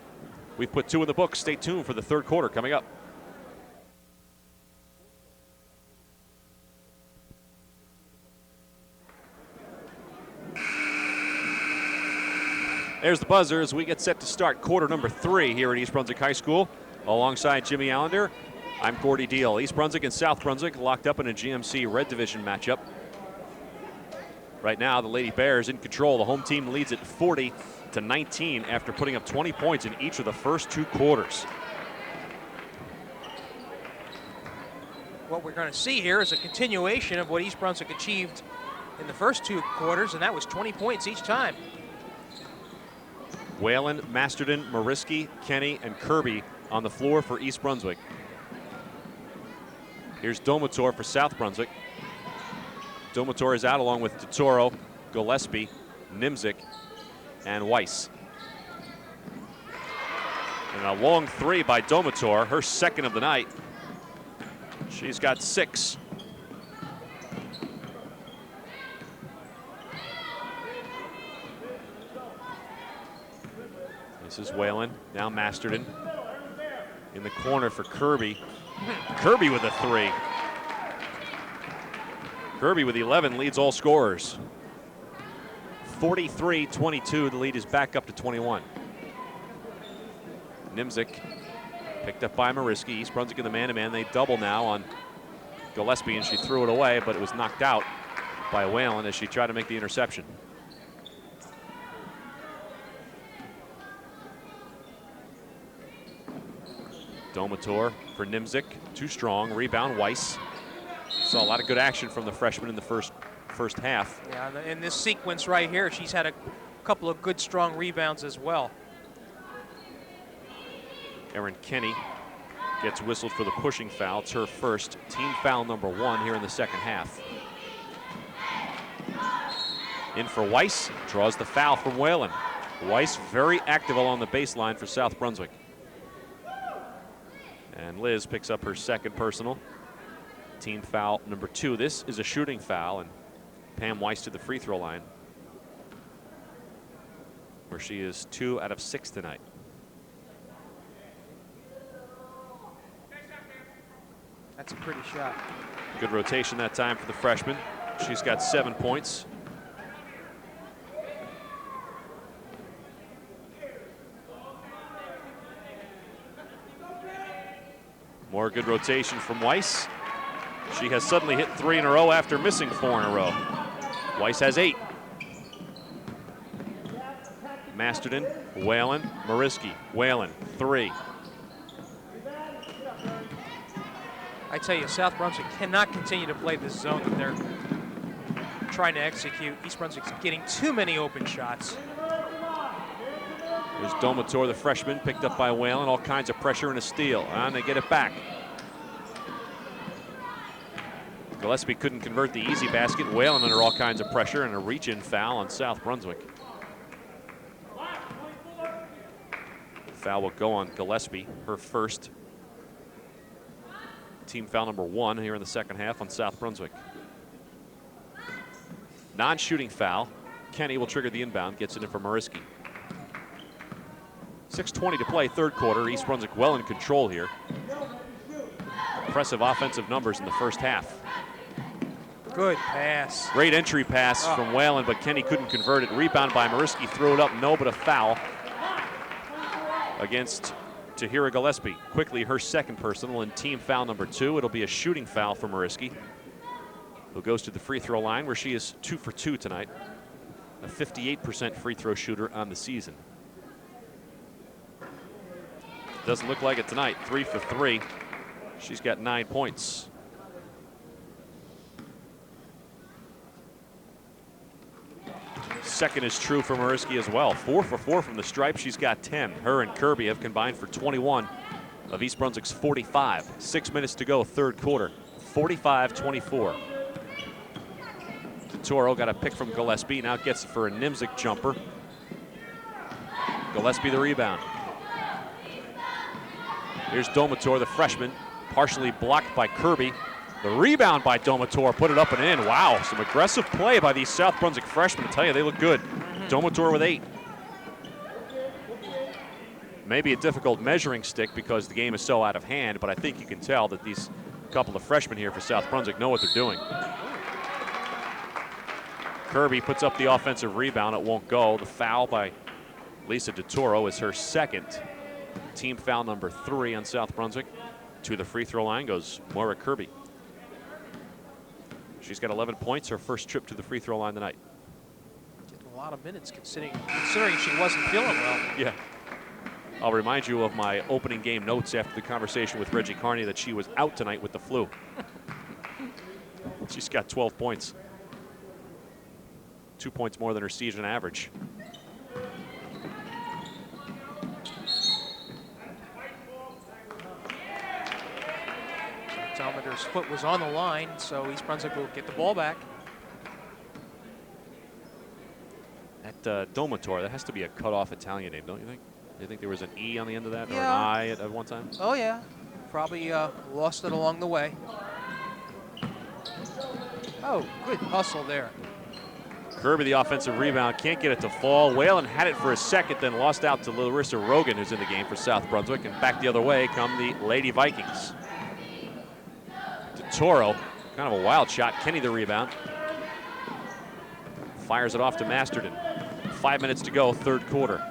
We've put 2 in the books. Stay tuned for the third quarter coming up. There's the buzzer as we get set to start quarter number 3 here at East Brunswick High School. Alongside Jimmy Allinder, I'm Gordy Deal. East Brunswick and South Brunswick locked up in a GMC Red Division matchup. Right now, the Lady Bears in control. The home team leads at 40-19 after putting up 20 points in each of the first 2 quarters. What we're going to see here is a continuation of what East Brunswick achieved in the first 2 quarters, and that was 20 points each time. Whalen, Masterton, Mariski, Kenny, and Kirby on the floor for East Brunswick. Here's Domator for South Brunswick. Domator is out along with Totoro, Gillespie, Nimzik, and Weiss. And a long three by Domator, her second of the night. She's got 6. This is Whalen, now Masterton. In the corner for Kirby. Kirby with a 3. Kirby with 11 leads all scorers. 43-22, the lead is back up to 21. Nimzik picked up by Mariski. East Brunswick in the man-to-man. They double now on Gillespie, and she threw it away, but it was knocked out by Whalen as she tried to make the interception. Domator for Nimzik, too strong. Rebound, Weiss. Saw a lot of good action from the freshman in the first half. Yeah, in this sequence right here, she's had a couple of good, strong rebounds as well. Erin Kenny gets whistled for the pushing foul. It's her first, team foul number 1 here in the second half. In for Weiss, draws the foul from Whalen. Weiss very active along the baseline for South Brunswick. And Liz picks up her second personal. Team foul number 2. This is a shooting foul, and Pam Weiss to the free throw line, where she is 2 out of 6 tonight. That's a pretty shot. Good rotation that time for the freshman. She's got 7 points. More good rotation from Weiss. She has suddenly hit 3 in a row after missing 4 in a row. Weiss has 8. Masterton, Whalen, Mariski. Whalen, 3. I tell you, South Brunswick cannot continue to play this zone that they're trying to execute. East Brunswick's getting too many open shots. There's Domator, the freshman, picked up by Whalen. All kinds of pressure and a steal. And they get it back. Gillespie couldn't convert the easy basket. Whalen under all kinds of pressure, and a reach-in foul on South Brunswick. The foul will go on Gillespie, her first. Team foul number 1 here in the second half on South Brunswick. Non-shooting foul. Kenny will trigger the inbound, gets it in for Mariski. 6:20 to play, third quarter. East Brunswick well in control here. Impressive offensive numbers in the first half. Good pass. Great entry pass from Whalen, but Kenny couldn't convert it. Rebound by Mariski, threw it up, no, but a foul against Tahira Gillespie. Quickly her second personal and team foul number 2. It'll be a shooting foul for Mariski, who goes to the free throw line where she is 2 for 2 tonight. A 58% free throw shooter on the season. Doesn't look like it tonight. 3 for 3. She's got 9 points. Second is true for Mariski as well. 4 for 4 from the stripe. She's got 10. Her and Kirby have combined for 21 of East Brunswick's 45. 6 minutes to go, third quarter. 45-24. Toro got a pick from Gillespie. Now gets it for a Nimzik jumper. Gillespie the rebound. Here's Domator, the freshman, partially blocked by Kirby. The rebound by Domator, put it up and in. Wow, some aggressive play by these South Brunswick freshmen. I tell you, they look good. Domator with 8. Maybe a difficult measuring stick because the game is so out of hand, but I think you can tell that these couple of freshmen here for South Brunswick know what they're doing. Kirby puts up the offensive rebound. It won't go. The foul by Lisa DeToro is her second. Team foul number 3 on South Brunswick. To the free throw line goes Moira Kirby. She's got 11 points, her first trip to the free throw line tonight. Getting a lot of minutes considering she wasn't feeling well. Yeah. I'll remind you of my opening game notes after the conversation with Reggie Carney that she was out tonight with the flu. She's got 12 points. 2 points more than her season average. Allinder's foot was on the line, so East Brunswick will get the ball back. At Domator, that has to be a cut-off Italian name, don't you think? You think there was an E on the end of that, or an Yeah. I at one time? Oh, yeah. Probably lost it along the way. Oh, good hustle there. Kirby, the offensive rebound, can't get it to fall. Whalen had it for a second, then lost out to Larissa Rogan, who's in the game for South Brunswick. And back the other way come the Lady Vikings. DeToro, kind of a wild shot. Kenny the rebound. Fires it off to Masterton. 5 minutes to go, third quarter.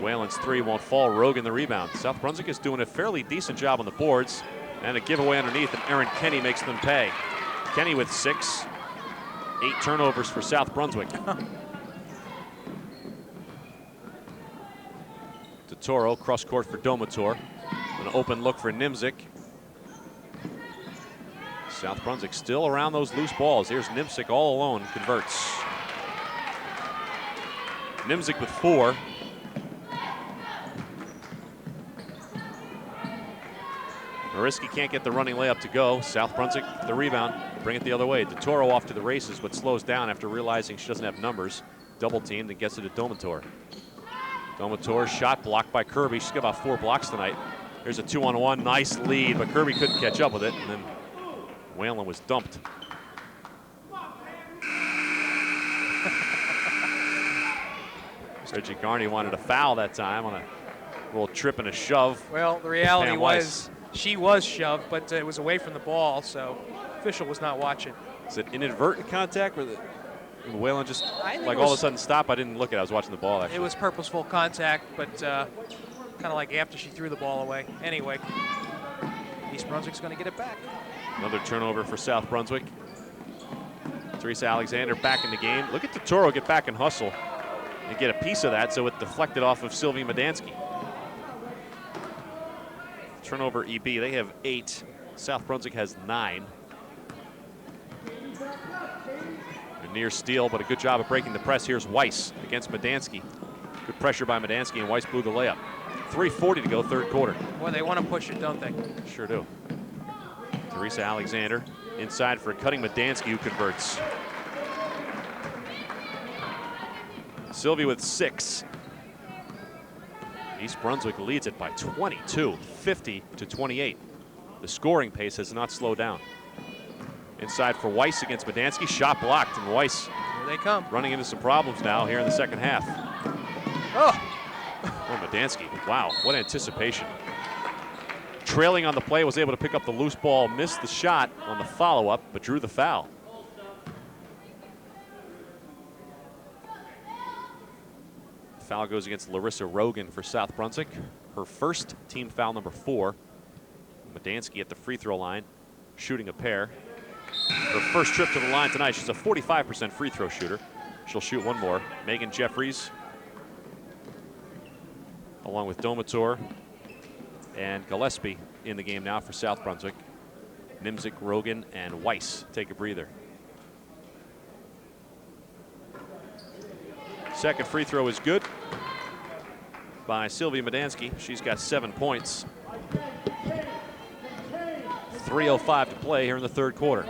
Whalen's three won't fall. Rogan the rebound. South Brunswick is doing a fairly decent job on the boards. And a giveaway underneath, and Aaron Kenny makes them pay. Kenny with 6. 8 turnovers for South Brunswick. DeToro, cross court for Domator. An open look for Nimzik. South Brunswick still around those loose balls. Here's Nimzik all alone, converts. Nimzik with 4. Mariski can't get the running layup to go. South Brunswick, the rebound, bring it the other way. DeToro off to the races, but slows down after realizing she doesn't have numbers. Double teamed and gets it to Domator. Domator shot blocked by Kirby. She's got about 4 blocks tonight. Here's a 2-on-1, nice lead, but Kirby couldn't catch up with it, and then Whalen was dumped. Reggie Garney wanted a foul that time on a little trip and a shove. Well, the reality Pam was she was shoved, but it was away from the ball, so official was not watching. Is it inadvertent contact, or Whalen just I think like it all of a was- sudden stopped? I didn't look at it. I was watching the ball, actually. It was purposeful contact, but kind of like after she threw the ball away. Anyway, East Brunswick's going to get it back. Another turnover for South Brunswick. Teresa Alexander back in the game. Look at DeToro get back and hustle and get a piece of that, so it deflected off of Sylvie Madansky. Turnover EB, they have 8. South Brunswick has 9. A near steal, but a good job of breaking the press. Here's Weiss against Madansky. Good pressure by Madansky, and Weiss blew the layup. 3:40 to go, third quarter. Boy, they want to push it, don't they? Sure do. Teresa Alexander inside for cutting Madansky, who converts. Sylvie with 6. East Brunswick leads it by 22, 50-28. The scoring pace has not slowed down. Inside for Weiss against Madansky, shot blocked, and Weiss Here they come. running into some problems now here in the second half. Oh, Madansky, wow, what anticipation. Trailing on the play, was able to pick up the loose ball, missed the shot on the follow-up, but drew the foul. Foul goes against Larissa Rogan for South Brunswick. Her first team foul, number 4. Madansky at the free throw line, shooting a pair. Her first trip to the line tonight. She's a 45% free throw shooter. She'll shoot one more. Megan Jeffries, along with Domator and Gillespie in the game now for South Brunswick. Nimzik, Rogan, and Weiss take a breather. Second free throw is good by Sylvia Madansky. She's got 7 points. 3:05 to play here in the third quarter.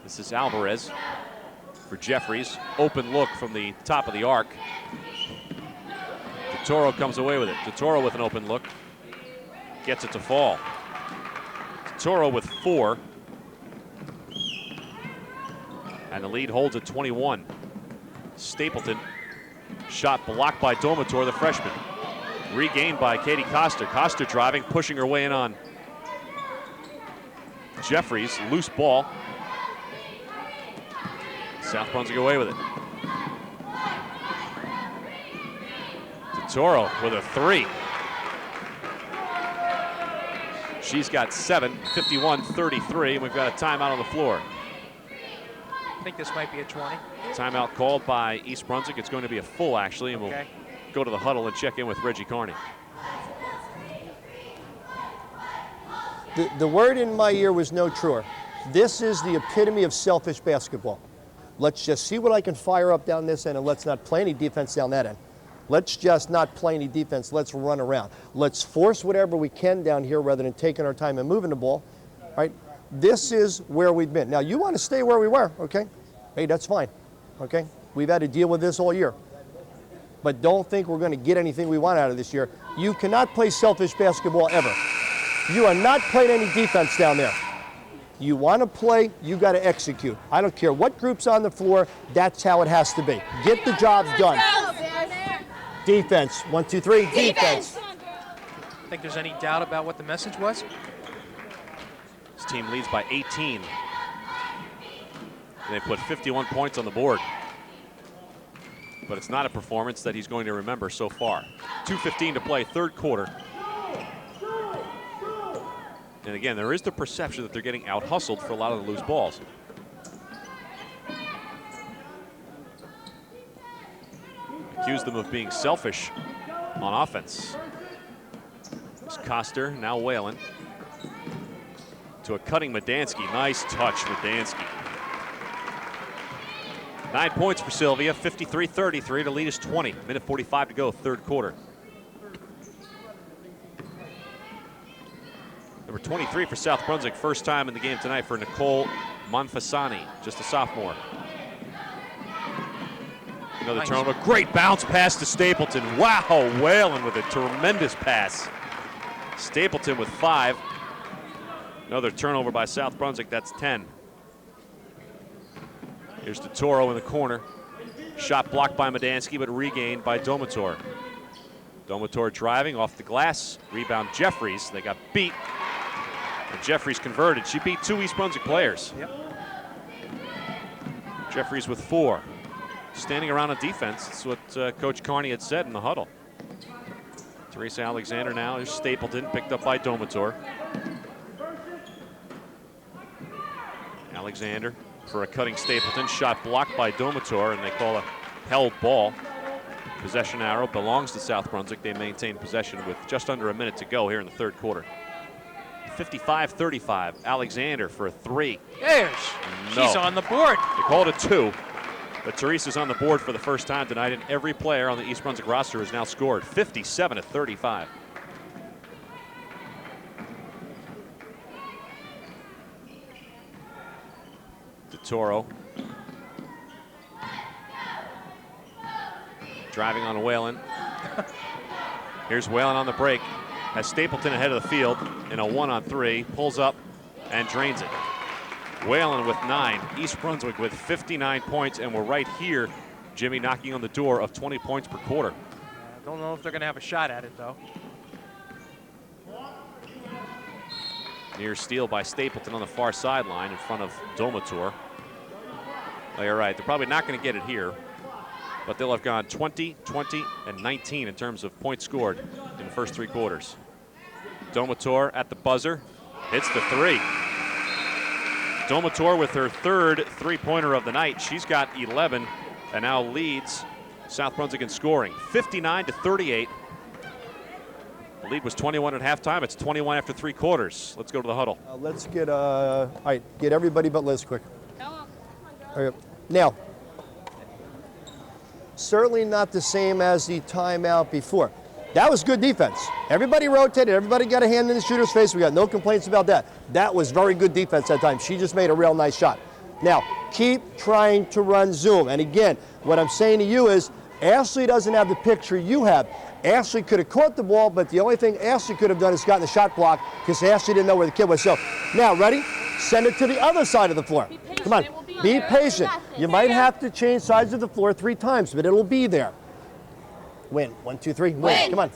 This is Alvarez for Jeffries. Open look from the top of the arc. DeToro comes away with it. DeToro with an open look. Gets it to fall. DeToro with 4. And the lead holds at 21. Stapleton, shot blocked by Domator, the freshman. Regained by Katie Coster. Coster driving, pushing her way in on Jeffries. Loose ball. South Brunswick away with it. DeToro with a 3. She's got 7, 51-33, and we've got a timeout on the floor. I think this might be a 20. Timeout called by East Brunswick. It's going to be a full, actually, and we'll go to the huddle and check in with Reggie Carney. The word in my ear was no truer. This is the epitome of selfish basketball. Let's just see what I can fire up down this end, and let's not play any defense down that end. Let's just not play any defense. Let's run around. Let's force whatever we can down here rather than taking our time and moving the ball. Right? this is where we've been. Now, you want to stay where we were, okay? Hey, that's fine, okay? We've had to deal with this all year. But don't think we're going to get anything we want out of this year. You cannot play selfish basketball ever. You are not playing any defense down there. You want to play, you got to execute. I don't care what group's on the floor, that's how it has to be. Get the job done. Defense, 1, 2, 3, defense. Think there's any doubt about what the message was? This team leads by 18. They put 51 points on the board. But it's not a performance that he's going to remember so far. 2:15 to play, third quarter. And again, there is the perception that they're getting out-hustled for a lot of the loose balls. Accuse them of being selfish on offense. It's Koster, now Whalen. To a cutting Medansky. Nice touch, Medansky. 9 points for Sylvia, 53-33 to lead us 20. Minute 45 to go, third quarter. Number 23 for South Brunswick, first time in the game tonight for Nicole Monfasani, just a sophomore. Another turnover, great bounce pass to Stapleton. Wow, Whalen with a tremendous pass. Stapleton with 5. Another turnover by South Brunswick, that's 10. Here's Toro in the corner. Shot blocked by Medansky, but regained by Domator. Domator driving off the glass. Rebound Jeffries. They got beat. And Jeffries converted. She beat 2 East Brunswick players. Yep. Jeffries with 4. Standing around on defense. That's what Coach Carney had said in the huddle. Teresa Alexander now. There's Stapleton, picked up by Domator. Alexander for a cutting Stapleton. Shot blocked by Domator, and they call a held ball. Possession arrow belongs to South Brunswick. They maintain possession with just under a minute to go here in the third quarter. 55-35. Alexander for a 3. There's. No. She's on the board. They called it 2, but Teresa's on the board for the first time tonight, and every player on the East Brunswick roster has now scored. 57-35. Toro. Driving on Whalen. Here's Whalen on the break. Has Stapleton ahead of the field in a 1-on-3. Pulls up and drains it. Whalen with 9. East Brunswick with 59 points, and we're right here, Jimmy, knocking on the door of 20 points per quarter. Don't know if they're going to have a shot at it, though. Near steal by Stapleton on the far sideline in front of Domator. Oh, you're right. They're probably not going to get it here, but they'll have gone 20, 20, and 19 in terms of points scored in the first 3 quarters. Domator at the buzzer, hits the 3. Domator with her 3rd three-pointer of the night. She's got 11 and now leads South Brunswick in scoring, 59-38. The lead was 21 at halftime. It's 21 after 3 quarters. Let's go to the huddle. Let's get, all right, get everybody but Liz quick. All right. Now, certainly not the same as the timeout before. That was good defense. Everybody rotated. Everybody got a hand in the shooter's face. We got no complaints about that. That was very good defense that time. She just made a real nice shot. Now, keep trying to run zoom. And again, what I'm saying to you is Ashley doesn't have the picture you have. Ashley could have caught the ball, but the only thing Ashley could have done is gotten the shot block because Ashley didn't know where the kid was. So, now, ready? Send it to the other side of the floor. Come on. Be patient. You might have to change sides of the floor 3 times, but it'll be there. Win. 1, 2, 3. Win. Come on.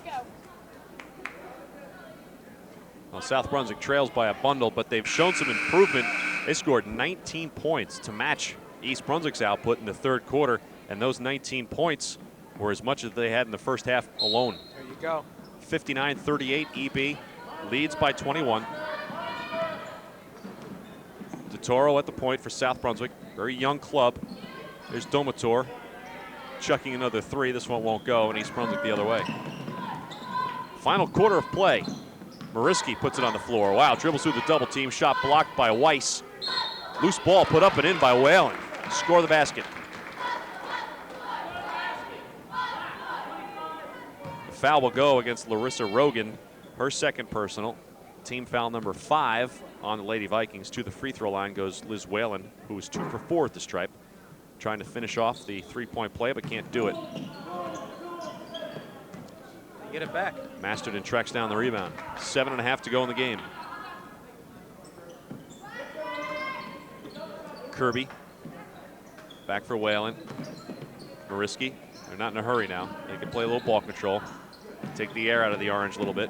Well, South Brunswick trails by a bundle, but they've shown some improvement. They scored 19 points to match East Brunswick's output in the third quarter, and those 19 points were as much as they had in the first half alone. There you go. 59-38, EB leads by 21. Toro at the point for South Brunswick. Very young club. There's Domator chucking another 3. This one won't go, and East Brunswick the other way. Final quarter of play. Mariski puts it on the floor. Wow, dribbles through the double team. Shot blocked by Weiss. Loose ball put up and in by Whalen. Score the basket. The foul will go against Larissa Rogan. Her second personal. Team foul number 5 on the Lady Vikings. To the free throw line goes Liz Whalen, who was 2 for 4 at the stripe. Trying to finish off the three-point play, but can't do it. Get it back. Masterton tracks down the rebound. 7.5 to go in the game. Kirby. Back for Whalen. Mariski. They're not in a hurry now. They can play a little ball control. Take the air out of the orange a little bit.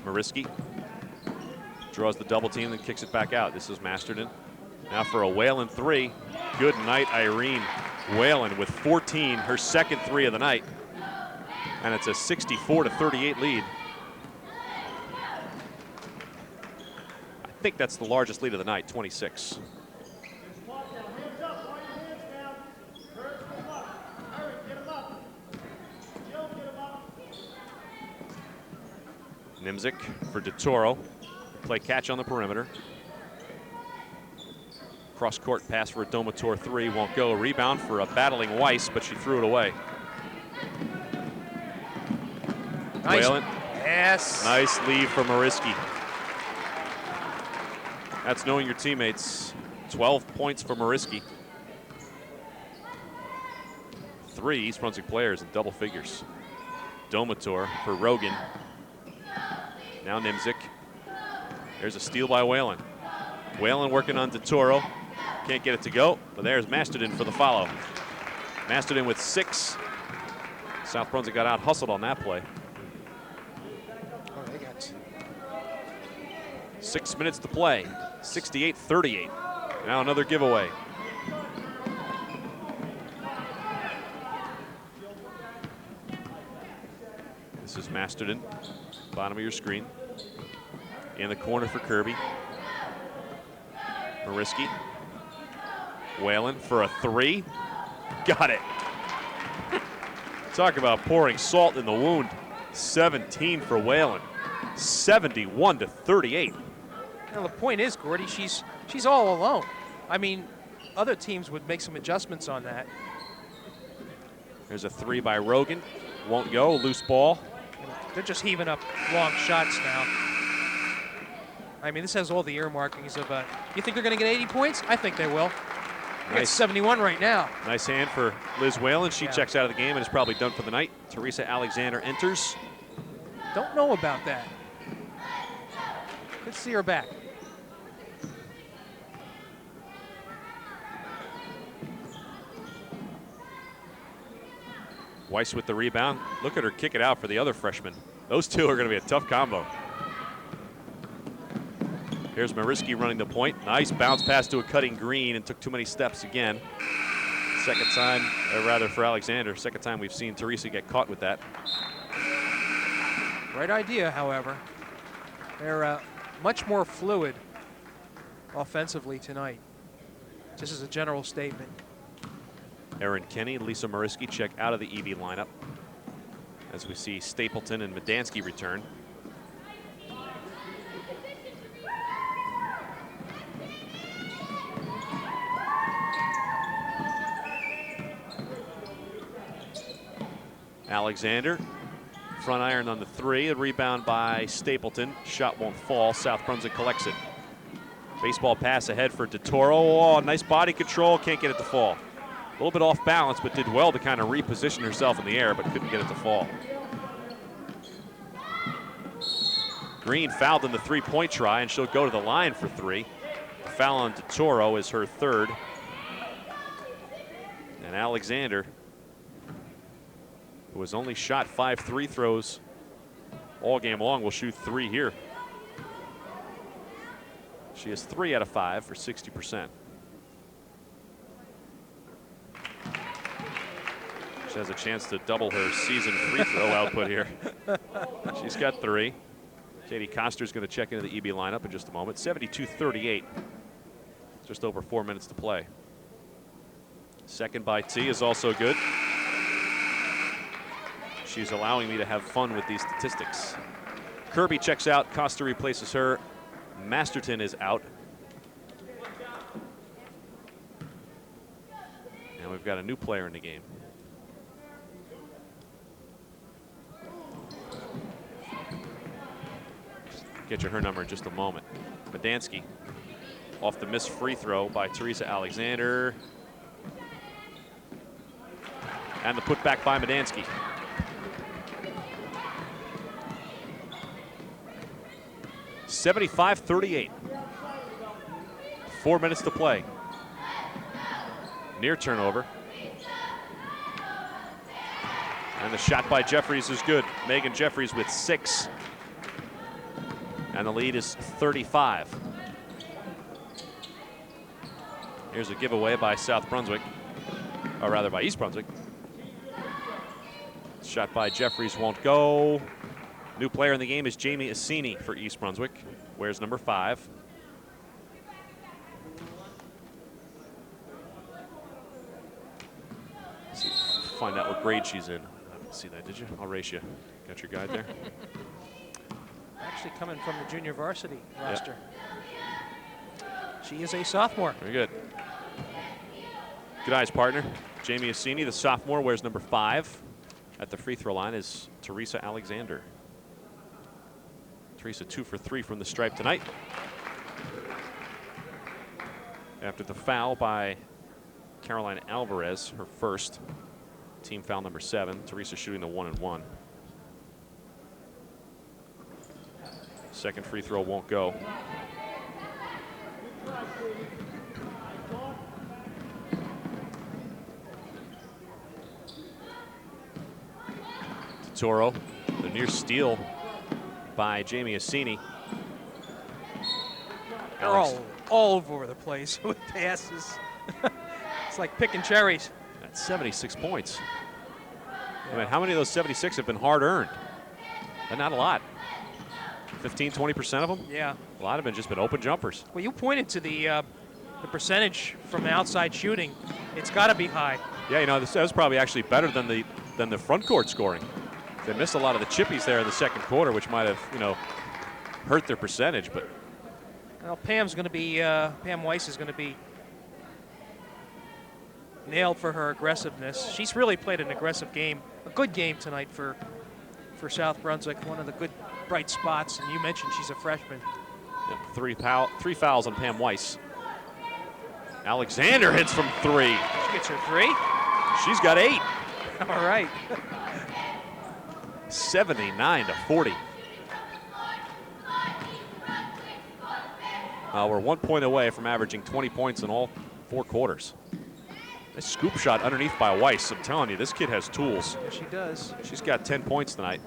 Mariski draws the double team, then kicks it back out. This is Masterton. Now for a Whalen 3. Good night, Irene Whalen with 14, her second 3 of the night. And it's a 64-38 lead. I think that's the largest lead of the night, 26. Nimzik for DeToro. Play catch on the perimeter. Cross-court pass for a Domator 3, won't go. Rebound for a battling Weiss, but she threw it away. Nice. Whalen. Yes. Nice lead for Mariski. That's knowing your teammates. 12 points for Mariski. 3 East Brunswick players in double figures. Domator for Rogan. Now Nimzik. There's a steal by Whalen. Whalen working on DeToro. Can't get it to go, but there's Masterton for the follow. Masterton with 6. South Brunswick got out hustled on that play. Oh, they got 6 minutes to play. 68-38. Now another giveaway. This is Masterton. Bottom of your screen. In the corner for Kirby. Mariski. Whalen for a 3. Got it. Talk about pouring salt in the wound. 17 for Whalen. 71-38. Now the point is, Gordy, she's all alone. I mean, other teams would make some adjustments on that. There's a 3 by Rogan. Won't go. Loose ball. They're just heaving up long shots now. I mean, this has all the earmarkings of, you think they're going to get 80 points? I think they will. Nice. It's 71 right now. Nice hand for Liz Whalen. She checks out of the game and is probably done for the night. Teresa Alexander enters. Don't know about that. Good to see her back. Weiss with the rebound. Look at her kick it out for the other freshman. Those two are going to be a tough combo. Here's Mariski running the point. Nice bounce pass to a cutting Green and took too many steps again. Second time, or rather for Alexander, second time we've seen Teresa get caught with that. Right idea, however. They're much more fluid offensively tonight. Just as a general statement. Erin Kenny, Lisa Mariski check out of the EB lineup as we see Stapleton and Medansky return. Alexander, front iron on the 3, a rebound by Stapleton. Shot won't fall. South Brunswick collects it. Baseball pass ahead for DeToro. Oh, nice body control. Can't get it to fall. A little bit off balance, but did well to kind of reposition herself in the air, but couldn't get it to fall. Green fouled in the 3-point try, and she'll go to the line for 3. The foul on DeToro is her 3rd. And Alexander, who has only shot 5 free throws all game long, will shoot 3 here. She has 3 out of 5 for 60%. She has a chance to double her season free throw output here. She's got 3. Katie Koster's going to check into the EB lineup in just a moment. 72-38. Just over 4 minutes to play. Second by T is also good. She's allowing me to have fun with these statistics. Kirby checks out. Koster replaces her. Masterton is out. And we've got a new player in the game. Get you her number in just a moment. Medansky off the missed free throw by Teresa Alexander. And the putback by Medansky. (75-38). 4 minutes to play. Near turnover. And the shot by Jeffries is good. Megan Jeffries with 6. And the lead is 35. Here's a giveaway by South Brunswick, or rather by East Brunswick. Shot by Jeffries won't go. New player in the game is Jamie Assini for East Brunswick. Wears number 5. Find out what grade she's in. I didn't see that, did you? I'll race you. Got your guide there? Actually coming from the junior varsity roster. She is a sophomore. Very good. Good eyes, partner. Jamie Assini, the sophomore, wears number 5. At the free throw line is Teresa Alexander. Teresa 2 for 3 from the stripe tonight. After the foul by Caroline Alvarez, her first. Team foul number 7. Teresa shooting the 1-and-1. Second free throw won't go. Toro, the near steal by Jamie Assini. They're all over the place with passes. It's like picking cherries. That's 76 points. I mean, how many of those 76 have been hard earned? But not a lot. 15, 20% of them? Yeah. A lot of them have just been open jumpers. Well, you pointed to the percentage from outside shooting. It's got to be high. Yeah, you know, this was probably actually better than the front court scoring. They missed a lot of the chippies there in the second quarter, which might have, you know, hurt their percentage. But well, Pam's going to be Pam Weiss is going to be nailed for her aggressiveness. She's really played an aggressive game, a good game tonight for South Brunswick. One of the good bright spots. And you mentioned she's a freshman. yeah, three fouls on Pam Weiss. Alexander hits from 3. She gets her 3. She's got 8. All right. 79-40. We're 1 point away from averaging 20 points in all 4 quarters. A scoop shot underneath by Weiss. I'm telling you, this kid has tools. Yes, she does. She's got 10 points tonight,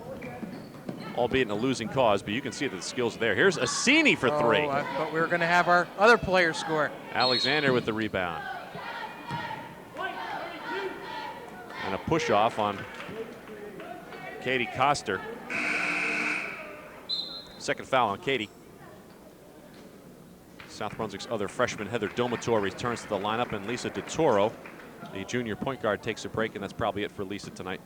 albeit in a losing cause, but you can see that the skills are there. Here's Assini for 3. I thought we were going to have our other players score. Alexander with the rebound. And a push off on Katie Koster. Second foul on Katie. South Brunswick's other freshman, Heather Domator, returns to the lineup, and Lisa DeToro, the junior point guard, takes a break, and that's probably it for Lisa tonight.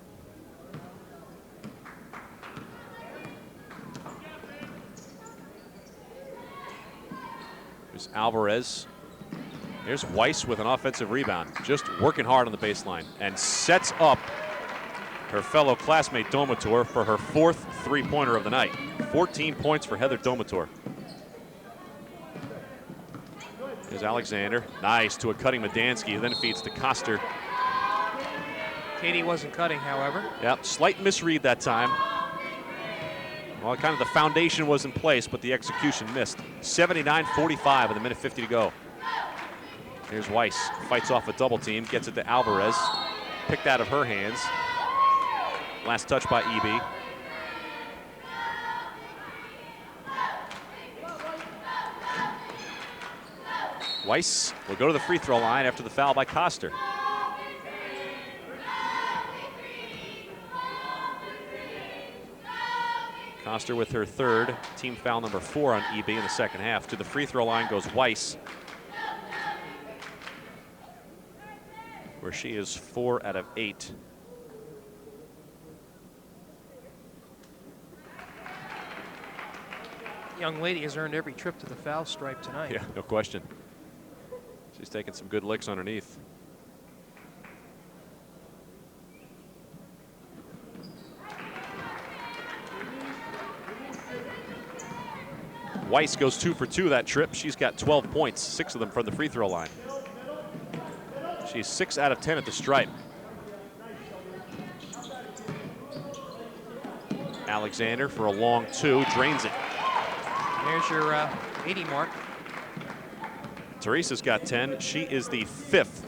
There's Alvarez. Here's Weiss with an offensive rebound, just working hard on the baseline, and sets up her fellow classmate Domator for her 4th three-pointer of the night. 14 points for Heather Domator. Here's Alexander. Nice to a cutting Medansky, who then feeds to Koster. Katie wasn't cutting, however. Yep, slight misread that time. Well, kind of the foundation was in place, but the execution missed. 79-45 with a minute 50 to go. Here's Weiss, fights off a double team, gets it to Alvarez. Picked out of her hands. Last touch by EB. Weiss will go to the free throw line after the foul by Koster. Koster with her 3rd, team foul number 4 on EB in the second half. To the free throw line goes Weiss, where she is 4 out of 8. Young lady has earned every trip to the foul stripe tonight. Yeah, no question. She's taking some good licks underneath. Weiss goes 2 for 2 that trip. She's got 12 points, 6 of them from the free throw line. She's 6 out of 10 at the stripe. Alexander for a long 2, drains it. There's your 80 mark. Teresa's got 10. She is the 5th.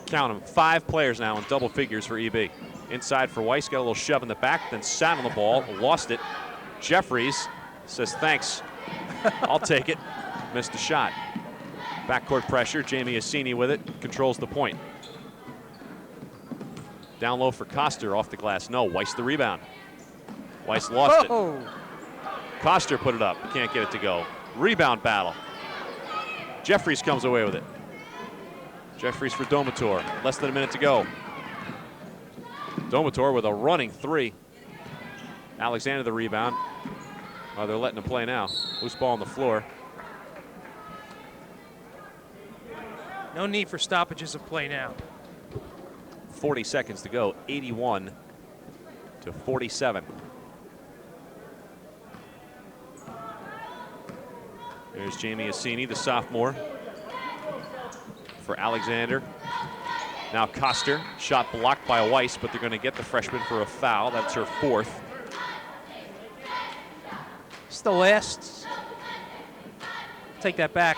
Count them, 5 players now in double figures for EB. Inside for Weiss, got a little shove in the back, then sat on the ball, lost it. Jeffries says, thanks, I'll take it. Missed the shot. Backcourt pressure, Jamie Assini with it, controls the point. Down low for Coster, off the glass, no, Weiss the rebound. Weiss lost it. Coster put it up, can't get it to go. Rebound battle. Jeffries comes away with it. Jeffries for Domator, less than a minute to go. Domator with a running 3. Alexander the rebound. Oh, they're letting him play now. Loose ball on the floor. No need for stoppages of play now. 40 seconds to go, 81 to 47. There's Jamie Assini, the sophomore, for Alexander. Now Coster, shot blocked by Weiss, but they're going to get the freshman for a foul. That's her 4th. It's the last, take that back,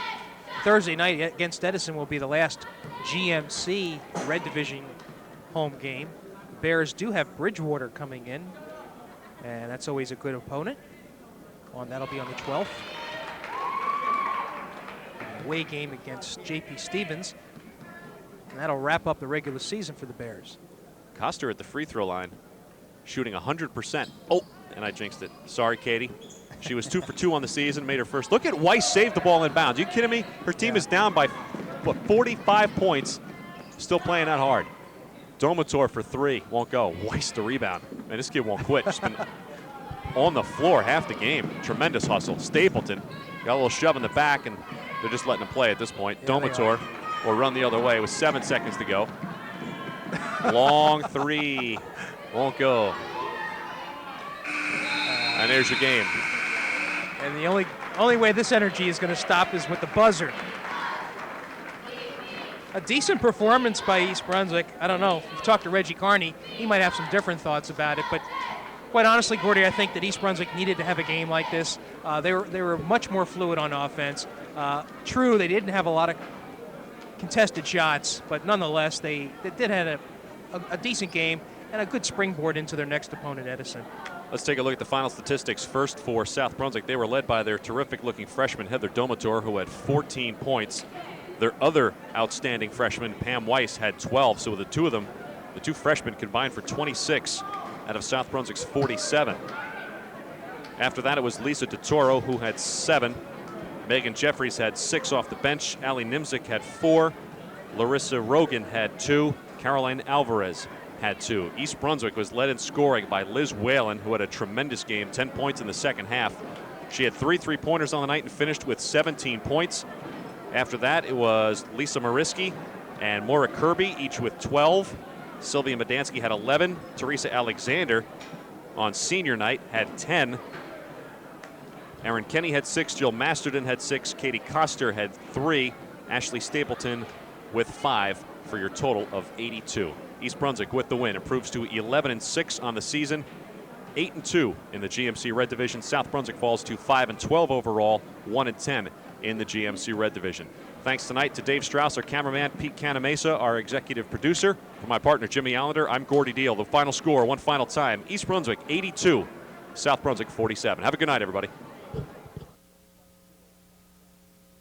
Thursday night against Edison will be the last GMC Red Division home game. The Bears do have Bridgewater coming in, and that's always a good opponent. That'll be on the 12th. An away game against JP Stevens, and that'll wrap up the regular season for the Bears. Coster at the free throw line, shooting 100%. Oh, and I jinxed it. Sorry, Katie. She was 2 for 2 on the season, made her first. Look at Weiss save the ball in bounds. You kidding me? Her team is down by, what, 45 points, still playing that hard. Domator for 3, won't go. Weiss the rebound. Man, this kid won't quit. Just been on the floor half the game. Tremendous hustle. Stapleton got a little shove in the back, and they're just letting him play at this point. Yeah, Domator will run the other way with 7 seconds to go. Long 3, won't go. And there's your game. And the only way this energy is going to stop is with the buzzer. A decent performance by East Brunswick. I don't know. If you talk to Reggie Carney, he might have some different thoughts about it. But quite honestly, Gordy, I think that East Brunswick needed to have a game like this. They were much more fluid on offense. True, they didn't have a lot of contested shots, but nonetheless, they did have a decent game and a good springboard into their next opponent, Edison. Let's take a look at the final statistics. First for South Brunswick, they were led by their terrific-looking freshman, Heather Domator, who had 14 points. Their other outstanding freshman, Pam Weiss, had 12. So with the two of them, the two freshmen combined for 26 out of South Brunswick's 47. After that, it was Lisa DeToro, who had 7. Megan Jeffries had 6 off the bench. Allie Nimzik had 4. Larissa Rogan had 2. Caroline Alvarez had 2. East Brunswick was led in scoring by Liz Whalen, who had a tremendous game, 10 points in the second half. She had 3 3-pointers on the night and finished with 17 points. After that, it was Lisa Mariski and Maura Kirby, each with 12. Sylvia Medansky had 11. Teresa Alexander on senior night had 10. Erin Kenny had 6. Jill Masterton had 6. Katie Coster had 3. Ashley Stapleton with 5 for your total of 82. East Brunswick with the win improves to 11-6 on the season, 8-2 in the GMC Red Division. South Brunswick falls to 5-12 overall, 1-10 in the GMC Red Division. Thanks tonight to Dave Strauss, our cameraman, Pete Canamesa, our executive producer. For my partner, Jimmy Allinder, I'm Gordy Deal. The final score, one final time, East Brunswick 82, South Brunswick 47. Have a good night, everybody.